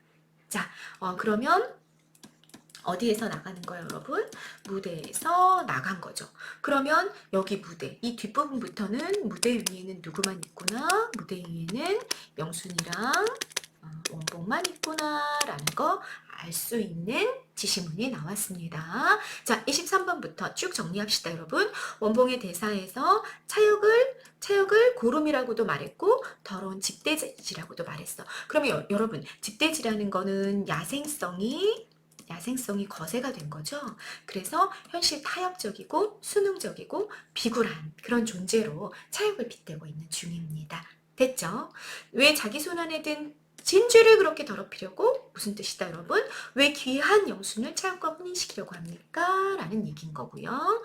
자, 그러면 어디에서 나가는 거예요, 여러분? 무대에서 나간 거죠. 그러면 여기 무대, 이 뒷부분부터는 무대 위에는 누구만 있구나, 무대 위에는 영순이랑 원봉만 있구나 라는 거 알 수 있는 지시문이 나왔습니다. 자, 23번부터 쭉 정리합시다, 여러분. 원봉의 대사에서 차역을 고름이라고도 말했고 더러운 집돼지라고도 말했어. 그러면 여러분, 집돼지라는 거는 야생성이 거세가 된 거죠. 그래서 현실 타협적이고 수능적이고 비굴한 그런 존재로 차역을 빗대고 있는 중입니다. 됐죠? 왜 자기 손 안에 든 진주를 그렇게 더럽히려고? 무슨 뜻이다, 여러분? 왜 귀한 영순을 차역과 혼인시키려고 합니까? 라는 얘기인 거고요.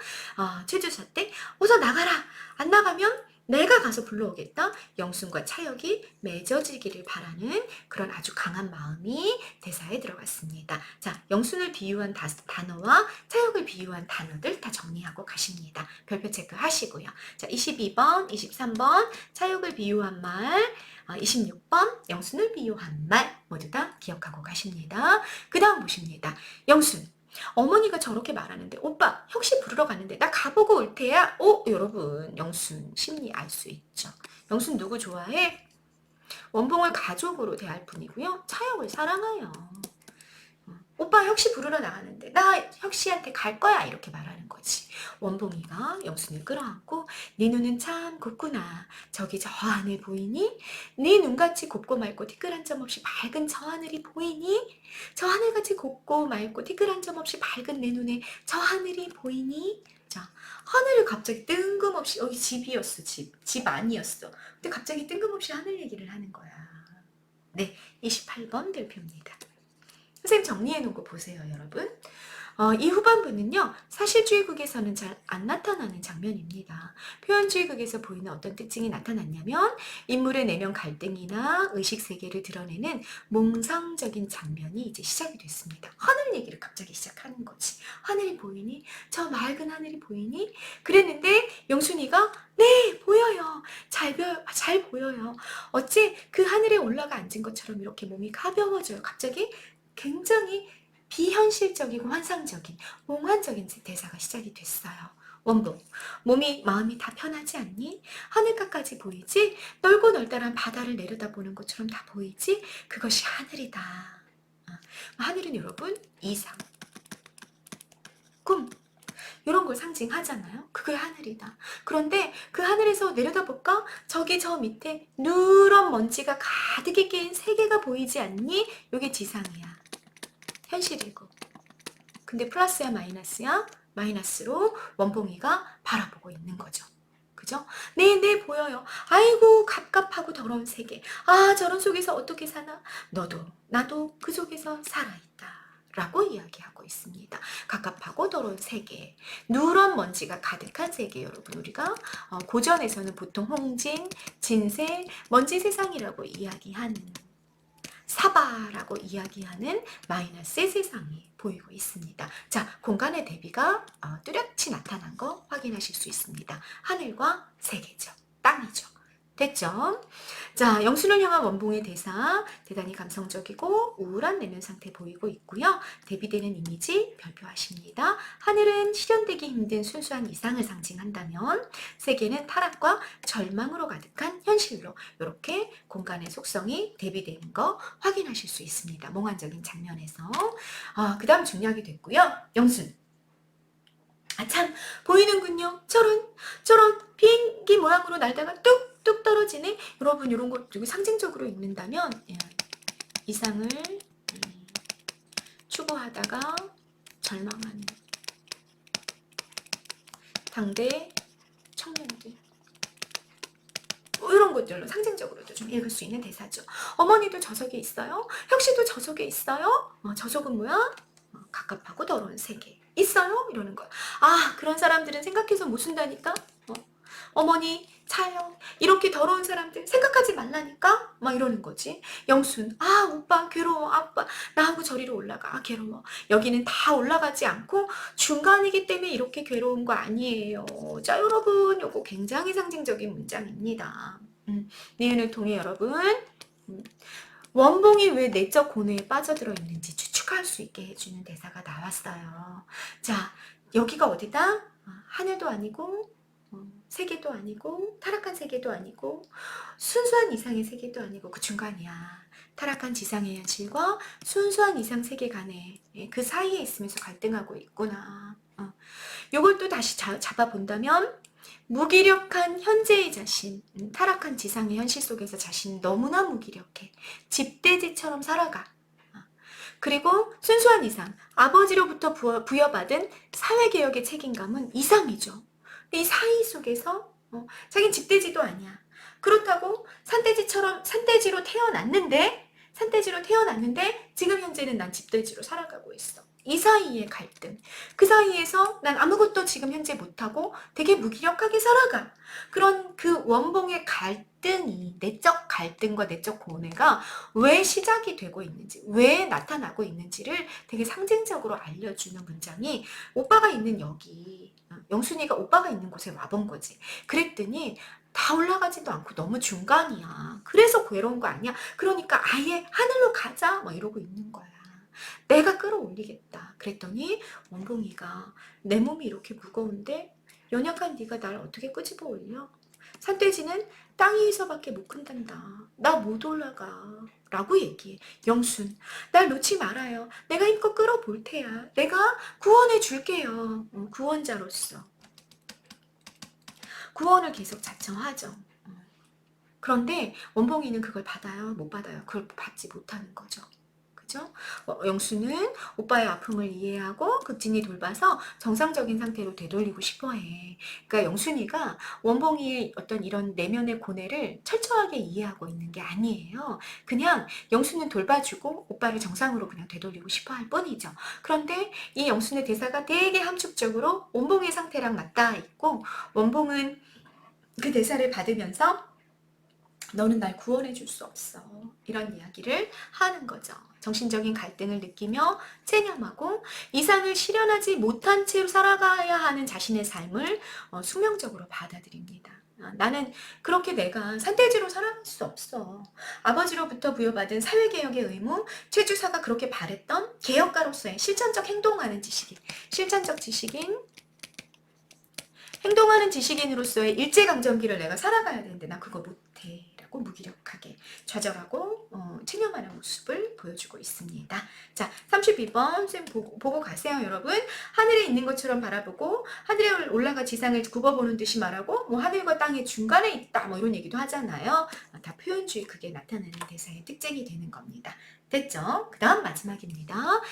최주사 때 어서 나가라! 안 나가면 내가 가서 불러오겠다. 영순과 차역이 맺어지기를 바라는 그런 아주 강한 마음이 대사에 들어갔습니다. 자, 영순을 비유한 단어와 차역을 비유한 단어들 다 정리하고 가십니다. 별표 체크하시고요. 자, 22번, 23번 차역을 비유한 말, 26번 영순을 비유한 말 모두 다 기억하고 가십니다. 그 다음 보십니다. 영순, 어머니가 저렇게 말하는데 오빠 혁씨 부르러 갔는데 나 가보고 올 테야. 여러분, 영순 심리 알 수 있죠. 영순 누구 좋아해? 원봉을 가족으로 대할 뿐이고요. 차역을 사랑해요. 오빠 혁씨 부르러 나가는데 나 혁씨한테 갈 거야 이렇게 말하는 거지. 원봉이가 영순을 끌어안고 네 눈은 참 곱구나. 저기 저 하늘 보이니? 네 눈같이 곱고 맑고 티끌한 점 없이 밝은 저 하늘이 보이니? 저 하늘같이 곱고 맑고 티끌한 점 없이 밝은 내 눈에 저 하늘이 보이니? 자, 하늘을 갑자기 뜬금없이, 여기 집이었어, 집 아니었어. 근데 갑자기 뜬금없이 하늘 얘기를 하는 거야. 네, 28번 별표입니다. 선생님 정리해 놓은 거 보세요, 여러분. 이 후반부는요, 사실주의극에서는 잘 안 나타나는 장면입니다. 표현주의극에서 보이는 어떤 특징이 나타났냐면 인물의 내면 갈등이나 의식세계를 드러내는 몽상적인 장면이 이제 시작이 됐습니다. 하늘 얘기를 갑자기 시작하는 거지. 하늘이 보이니? 저 맑은 하늘이 보이니? 그랬는데 영순이가 네, 보여요. 잘 보여요. 어째 그 하늘에 올라가 앉은 것처럼 이렇게 몸이 가벼워져요. 갑자기 굉장히 비현실적이고 환상적인 몽환적인 대사가 시작이 됐어요. 원봉, 마음이 다 편하지 않니? 하늘가까지 보이지? 넓고 넓다란 바다를 내려다보는 것처럼 다 보이지? 그것이 하늘이다. 하늘은 여러분 이상, 꿈 이런 걸 상징하잖아요. 그게 하늘이다. 그런데 그 하늘에서 내려다볼까? 저기 저 밑에 누런 먼지가 가득히 낀 세계가 보이지 않니? 이게 지상이야. 현실이고. 근데 플러스야 마이너스야? 마이너스로 원봉이가 바라보고 있는 거죠. 그죠? 네, 보여요. 아이고, 갑갑하고 더러운 세계. 저런 속에서 어떻게 사나? 너도, 나도 그 속에서 살아있다. 라고 이야기하고 있습니다. 갑갑하고 더러운 세계. 누런 먼지가 가득한 세계, 여러분. 우리가 고전에서는 보통 홍진, 진세, 먼지 세상이라고 이야기하는 사바라고 이야기하는 마이너스의 세상이 보이고 있습니다. 자, 공간의 대비가 뚜렷이 나타난 거 확인하실 수 있습니다. 하늘과 세계죠. 땅이죠. 됐죠? 자, 영순을 향한 원봉의 대사 대단히 감성적이고 우울한 내면 상태 보이고 있고요. 대비되는 이미지 별표하십니다. 하늘은 실현되기 힘든 순수한 이상을 상징한다면 세계는 타락과 절망으로 가득한 현실로 이렇게 공간의 속성이 대비되는 거 확인하실 수 있습니다. 몽환적인 장면에서. 그 다음 중요하게 됐고요. 영순. 참 보이는군요. 저런 비행기 모양으로 날다가 뚝뚝 떨어지네. 여러분 이런 거 상징적으로 읽는다면 이상을 추구하다가 절망하는 당대 청년들. 이런 것들로 상징적으로도 좀 읽을 수 있는 대사죠. 어머니도 저속에 있어요? 혁씨도 저속에 있어요? 저속은 뭐야? 갑갑하고 더러운 세계. 있어요? 이러는 거야. 아, 그런 사람들은 생각해서 못 쓴다니까? 어머니, 차요. 이렇게 더러운 사람들 생각하지 말라니까? 막 이러는 거지. 영순, 아, 오빠 괴로워. 아빠, 나하고 저리로 올라가. 아, 괴로워. 여기는 다 올라가지 않고 중간이기 때문에 이렇게 괴로운 거 아니에요. 자, 여러분, 요거 굉장히 상징적인 문장입니다. 니은을 통해 여러분, 원봉이 왜 내적 고뇌에 빠져들어 있는지 추측할 수 있게 해주는 대사가 나왔어요. 자, 여기가 어디다? 하늘도 아니고 세계도 아니고 타락한 세계도 아니고 순수한 이상의 세계도 아니고 그 중간이야. 타락한 지상의 현실과 순수한 이상 세계 간에 그 사이에 있으면서 갈등하고 있구나. 요걸 또 다시 잡아본다면 무기력한 현재의 자신, 타락한 지상의 현실 속에서 자신이 너무나 무기력해. 집돼지처럼 살아가. 그리고 순수한 이상, 아버지로부터 부여받은 사회개혁의 책임감은 이상이죠. 이 사이 속에서 자기는 집돼지도 아니야. 그렇다고 산돼지로 태어났는데 지금 현재는 난 집돼지로 살아가고 있어. 이 사이의 갈등, 그 사이에서 난 아무것도 지금 현재 못하고 되게 무기력하게 살아가. 그런 그 원봉의 갈등이, 내적 갈등과 내적 고뇌가 왜 시작이 되고 있는지, 왜 나타나고 있는지를 되게 상징적으로 알려주는 문장이 오빠가 있는 여기, 영순이가 오빠가 있는 곳에 와본 거지. 그랬더니 다 올라가지도 않고 너무 중간이야. 그래서 괴로운 거 아니야? 그러니까 아예 하늘로 가자 막 이러고 있는 거야. 내가 끌어올리겠다. 그랬더니 원봉이가 내 몸이 이렇게 무거운데 연약한 네가 날 어떻게 끄집어 올려? 산돼지는 땅 위에서밖에 못 큰단다. 나 못 올라가. 라고 얘기해. 영순, 날 놓지 말아요. 내가 힘껏 끌어볼 테야. 내가 구원해 줄게요. 구원자로서. 구원을 계속 자청하죠. 그런데 원봉이는 그걸 받아요? 못 받아요? 그걸 받지 못하는 거죠. 그죠? 영수는 오빠의 아픔을 이해하고 극진히 돌봐서 정상적인 상태로 되돌리고 싶어해. 그러니까 영순이가 원봉이의 어떤 이런 내면의 고뇌를 철저하게 이해하고 있는 게 아니에요. 그냥 영수는 돌봐주고 오빠를 정상으로 그냥 되돌리고 싶어할 뿐이죠. 그런데 이 영순의 대사가 되게 함축적으로 원봉의 상태랑 맞닿아 있고 원봉은 그 대사를 받으면서 너는 날 구원해 줄 수 없어. 이런 이야기를 하는 거죠. 정신적인 갈등을 느끼며 체념하고 이상을 실현하지 못한 채로 살아가야 하는 자신의 삶을 숙명적으로 받아들입니다. 나는 그렇게 내가 산돼지로 살아갈 수 없어. 아버지로부터 부여받은 사회개혁의 의무, 최 주사가 그렇게 바랬던 개혁가로서의 실천적 행동하는 지식인, 행동하는 지식인으로서의 일제강점기를 내가 살아가야 되는데 나 그거 못해 라고 무기력하게 좌절하고 체념하는 모습을 보여주고 있습니다. 자, 32번 쌤 보고 가세요. 여러분. 하늘에 있는 것처럼 바라보고 하늘에 올라가 지상을 굽어보는 듯이 말하고 뭐 하늘과 땅의 중간에 있다 뭐 이런 얘기도 하잖아요. 다 표현주의 그게 나타나는 대사의 특징이 되는 겁니다. 됐죠? 그 다음 마지막입니다.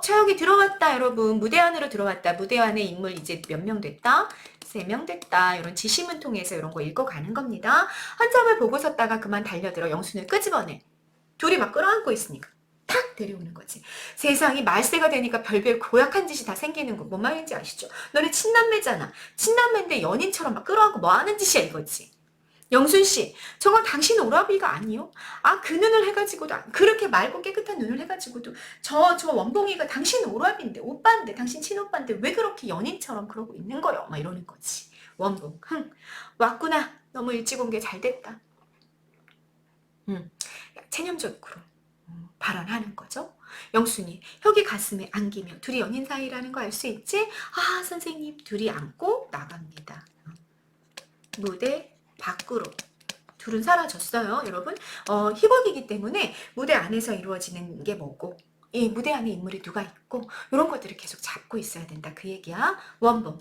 차영이 들어왔다 여러분. 무대 안으로 들어왔다. 무대 안에 인물 이제 몇 명 됐다? 3명 됐다. 이런 지시문 통해서 이런 거 읽어가는 겁니다. 한참을 보고 섰다가 그만 달려들어 영순을 끄집어내. 둘이 막 끌어안고 있으니까 탁 데려오는 거지. 세상이 말세가 되니까 별별 고약한 짓이 다 생기는 거. 뭔 말인지 아시죠? 너네 친남매잖아. 친남매인데 연인처럼 막 끌어안고 뭐 하는 짓이야 이거지. 영순씨, 저건 당신 오라비가 아니요? 아, 그 눈을 해가지고도, 그렇게 맑고 깨끗한 눈을 해가지고도, 저 원봉이가 당신 오라비인데, 오빠인데, 당신 친오빠인데, 왜 그렇게 연인처럼 그러고 있는 거요? 막 이러는 거지. 원봉, 왔구나. 너무 일찍 온 게 잘 됐다. 체념적으로 발언하는 거죠. 영순이, 혁이 가슴에 안기며, 둘이 연인 사이라는 거 알 수 있지? 아, 선생님, 둘이 안고 나갑니다. 무대 밖으로 둘은 사라졌어요. 여러분 희곡이기 때문에 무대 안에서 이루어지는 게 뭐고 이 무대 안에 인물이 누가 있고 이런 것들을 계속 잡고 있어야 된다 그 얘기야. 원봉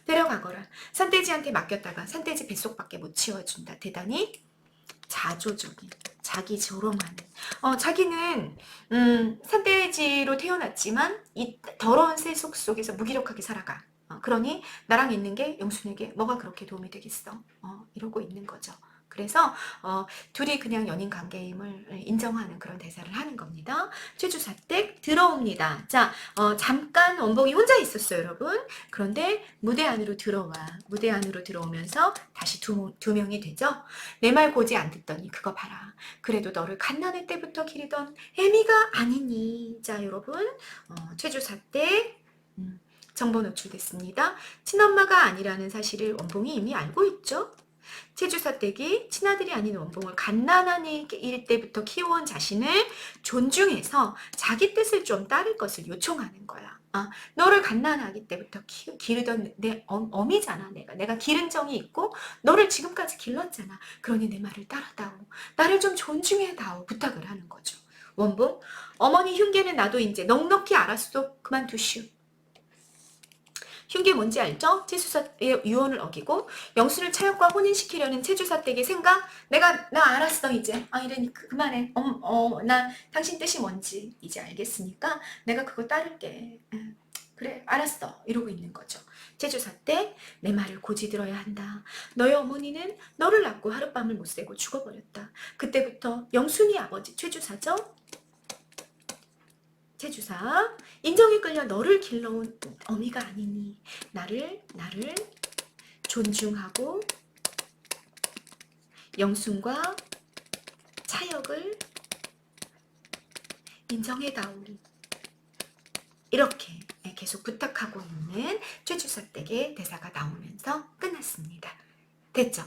데려가거라. 산돼지한테 맡겼다가 산돼지 뱃속밖에 못 치워준다. 대단히 자조적인 자기 조롱하는 자기는 산돼지로 태어났지만 이 더러운 세속 속에서 무기력하게 살아가. 그러니 나랑 있는 게 영순에게 뭐가 그렇게 도움이 되겠어? 이러고 있는 거죠. 그래서 둘이 그냥 연인 관계임을 인정하는 그런 대사를 하는 겁니다. 최주사댁 들어옵니다. 자, 잠깐 원봉이 혼자 있었어요, 여러분. 그런데 무대 안으로 들어와. 무대 안으로 들어오면서 다시 두 명이 되죠. 내 말 고지 안 듣더니 그거 봐라. 그래도 너를 갓난의 때부터 기르던 애미가 아니니. 자, 여러분, 최주사댁 정보 노출됐습니다. 친엄마가 아니라는 사실을 원봉이 이미 알고 있죠. 최주사댁이 친아들이 아닌 원봉을 갓난한 일 때부터 키워온 자신을 존중해서 자기 뜻을 좀 따를 것을 요청하는 거야. 너를 갓난아기 때부터 기르던 내 어미잖아. 내가 기른 정이 있고 너를 지금까지 길렀잖아. 그러니 내 말을 따라다오. 나를 좀 존중해다오. 부탁을 하는 거죠. 원봉, 어머니 흉계는 나도 이제 넉넉히 알았어. 그만두시오. 흉계 뭔지 알죠? 최주사의 유언을 어기고 영수를 차역과 혼인시키려는 최주사댁의 생각? 나 알았어 이제. 이러니까 그만해. 나 당신 뜻이 뭔지 이제 알겠으니까 내가 그거 따를게. 그래 알았어. 이러고 있는 거죠. 최주사댁, 내 말을 고지 들어야 한다. 너의 어머니는 너를 낳고 하룻밤을 못 새고 죽어버렸다. 그때부터 영순이 아버지 최주사죠? 최주사, 인정에 끌려 너를 길러온 어미가 아니니 나를 존중하고 영순과 차역을 인정해다오. 이렇게 계속 부탁하고 있는 최주사댁의 대사가 나오면서 끝났습니다. 됐죠?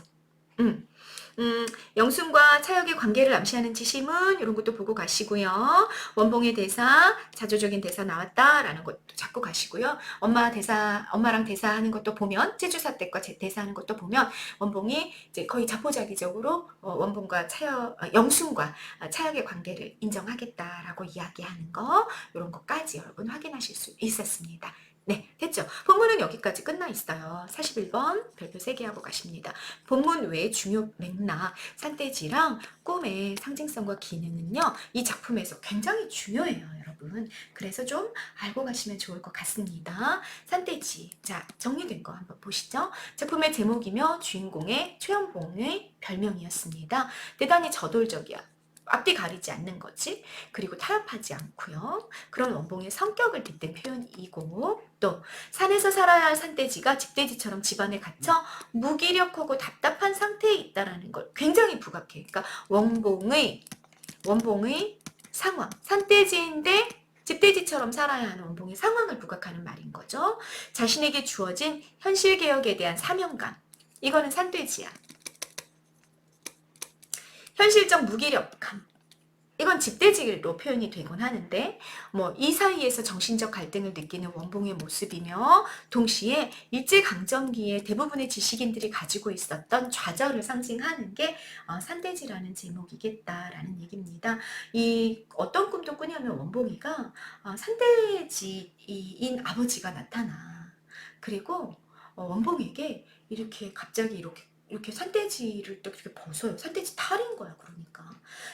영순과 차역의 관계를 암시하는 지심은 이런 것도 보고 가시고요. 원봉의 대사, 자조적인 대사 나왔다라는 것도 잡고 가시고요. 엄마랑 대사하는 것도 보면, 최주사댁과 대사하는 것도 보면 원봉이 이제 거의 자포자기적으로 원봉과 영순과 차역의 관계를 인정하겠다라고 이야기하는 거, 이런 것까지 여러분 확인하실 수 있었습니다. 네, 됐죠? 본문은 여기까지 끝나 있어요. 41번 별표 3개 하고 가십니다. 본문 외의 중요 맥락, 산돼지랑 꿈의 상징성과 기능은요, 이 작품에서 굉장히 중요해요, 여러분. 그래서 좀 알고 가시면 좋을 것 같습니다. 산돼지, 자, 정리된 거 한번 보시죠. 작품의 제목이며 주인공의 최연봉의 별명이었습니다. 대단히 저돌적이야. 앞뒤 가리지 않는 거지. 그리고 타협하지 않고요. 그런 원봉의 성격을 빗댄 표현이고, 또 산에서 살아야 할 산돼지가 집돼지처럼 집안에 갇혀 무기력하고 답답한 상태에 있다라는 걸 굉장히 부각해. 그러니까 원봉의 상황, 산돼지인데 집돼지처럼 살아야 하는 원봉의 상황을 부각하는 말인 거죠. 자신에게 주어진 현실개혁에 대한 사명감, 이거는 산돼지야. 현실적 무기력함, 이건 집돼지로 표현이 되곤 하는데, 이 사이에서 정신적 갈등을 느끼는 원봉의 모습이며, 동시에 일제강점기에 대부분의 지식인들이 가지고 있었던 좌절을 상징하는 게 산돼지라는 제목이겠다라는 얘기입니다. 이 어떤 꿈도 꾸냐면 원봉이가 산돼지인 아버지가 나타나. 그리고 원봉에게 이렇게 갑자기 이렇게 산돼지를 또 이렇게 벗어요. 산돼지 탈인 거야, 그러니까.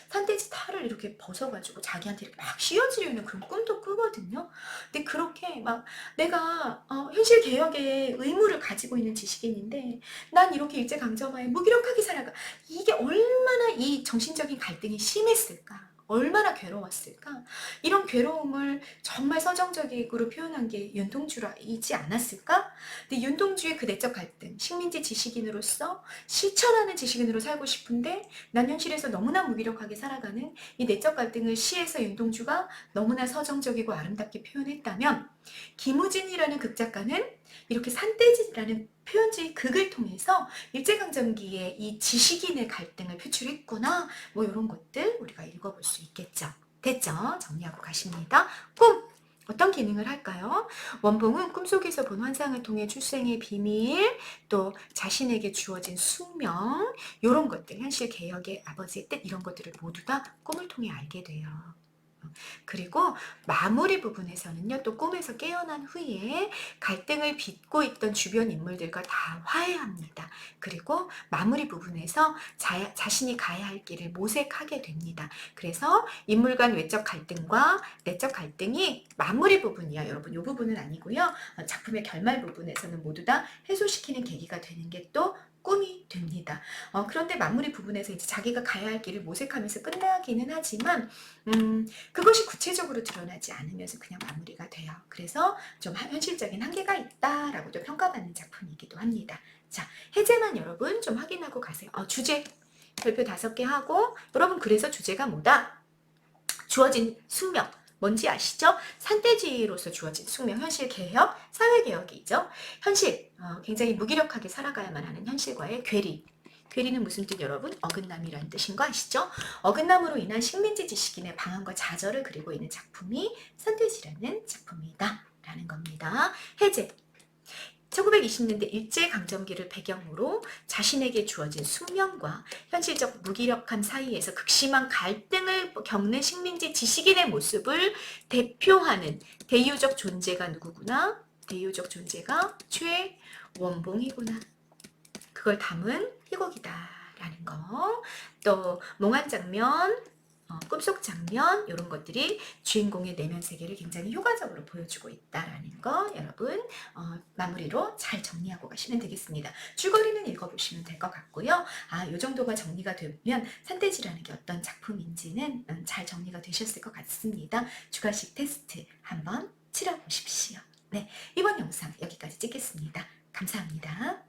산돼지 탈을 이렇게 벗어가지고 자기한테 이렇게 막 씌워주려는 그런 꿈도 꾸거든요. 근데 그렇게 막 내가 현실 개혁의 의무를 가지고 있는 지식인인데 난 이렇게 일제강점하에 무기력하게 살아가. 이게 얼마나 이 정신적인 갈등이 심했을까? 얼마나 괴로웠을까? 이런 괴로움을 정말 서정적으로 표현한 게 윤동주이지 않았을까? 근데 윤동주의 그 내적 갈등, 식민지 지식인으로서 실천하는 지식인으로 살고 싶은데 난 현실에서 너무나 무기력하게 살아가는 이 내적 갈등을 시에서 윤동주가 너무나 서정적이고 아름답게 표현했다면, 김우진이라는 극작가는 이렇게 산돼지라는 표현지의 극을 통해서 일제강점기에 이 지식인의 갈등을 표출했구나, 이런 것들 우리가 읽어볼 수 있겠죠. 됐죠? 정리하고 가십니다. 꿈! 어떤 기능을 할까요? 원봉은 꿈속에서 본 환상을 통해 출생의 비밀, 또 자신에게 주어진 숙명, 이런 것들, 현실 개혁의 아버지의 뜻, 이런 것들을 모두 다 꿈을 통해 알게 돼요. 그리고 마무리 부분에서는요, 또 꿈에서 깨어난 후에 갈등을 빚고 있던 주변 인물들과 다 화해합니다. 그리고 마무리 부분에서 자신이 가야 할 길을 모색하게 됩니다. 그래서 인물 간 외적 갈등과 내적 갈등이 마무리 부분이야, 여러분. 이 부분은 아니고요. 작품의 결말 부분에서는 모두 다 해소시키는 계기가 되는 게 또 꿈이 됩니다. 그런데 마무리 부분에서 이제 자기가 가야 할 길을 모색하면서 끝나기는 하지만, 그것이 구체적으로 드러나지 않으면서 그냥 마무리가 돼요. 그래서 좀 현실적인 한계가 있다라고도 평가받는 작품이기도 합니다. 자, 해제만 여러분 좀 확인하고 가세요. 주제 별표 5개 하고, 여러분 그래서 주제가 뭐다? 주어진 숙명. 뭔지 아시죠? 산돼지로서 주어진 숙명, 현실 개혁, 사회 개혁이죠. 현실, 굉장히 무기력하게 살아가야만 하는 현실과의 괴리. 괴리는 무슨 뜻 여러분? 어긋남이라는 뜻인 거 아시죠? 어긋남으로 인한 식민지 지식인의 방황과 좌절을 그리고 있는 작품이 산돼지라는 작품이다 라는 겁니다. 해제. 1920년대 일제강점기를 배경으로 자신에게 주어진 숙명과 현실적 무기력함 사이에서 극심한 갈등을 겪는 식민지 지식인의 모습을 대표하는 대유적 존재가 누구구나? 대유적 존재가 최원봉이구나. 그걸 담은 희곡이다라는 거. 또 몽환 장면, 꿈속 장면 이런 것들이 주인공의 내면 세계를 굉장히 효과적으로 보여주고 있다라는 거 여러분 마무리로 잘 정리하고 가시면 되겠습니다. 줄거리는 읽어보시면 될 것 같고요. 이 정도가 정리가 되면 산돼지라는 게 어떤 작품인지는 잘 정리가 되셨을 것 같습니다. 주관식 테스트 한번 치러보십시오. 네, 이번 영상 여기까지 찍겠습니다. 감사합니다.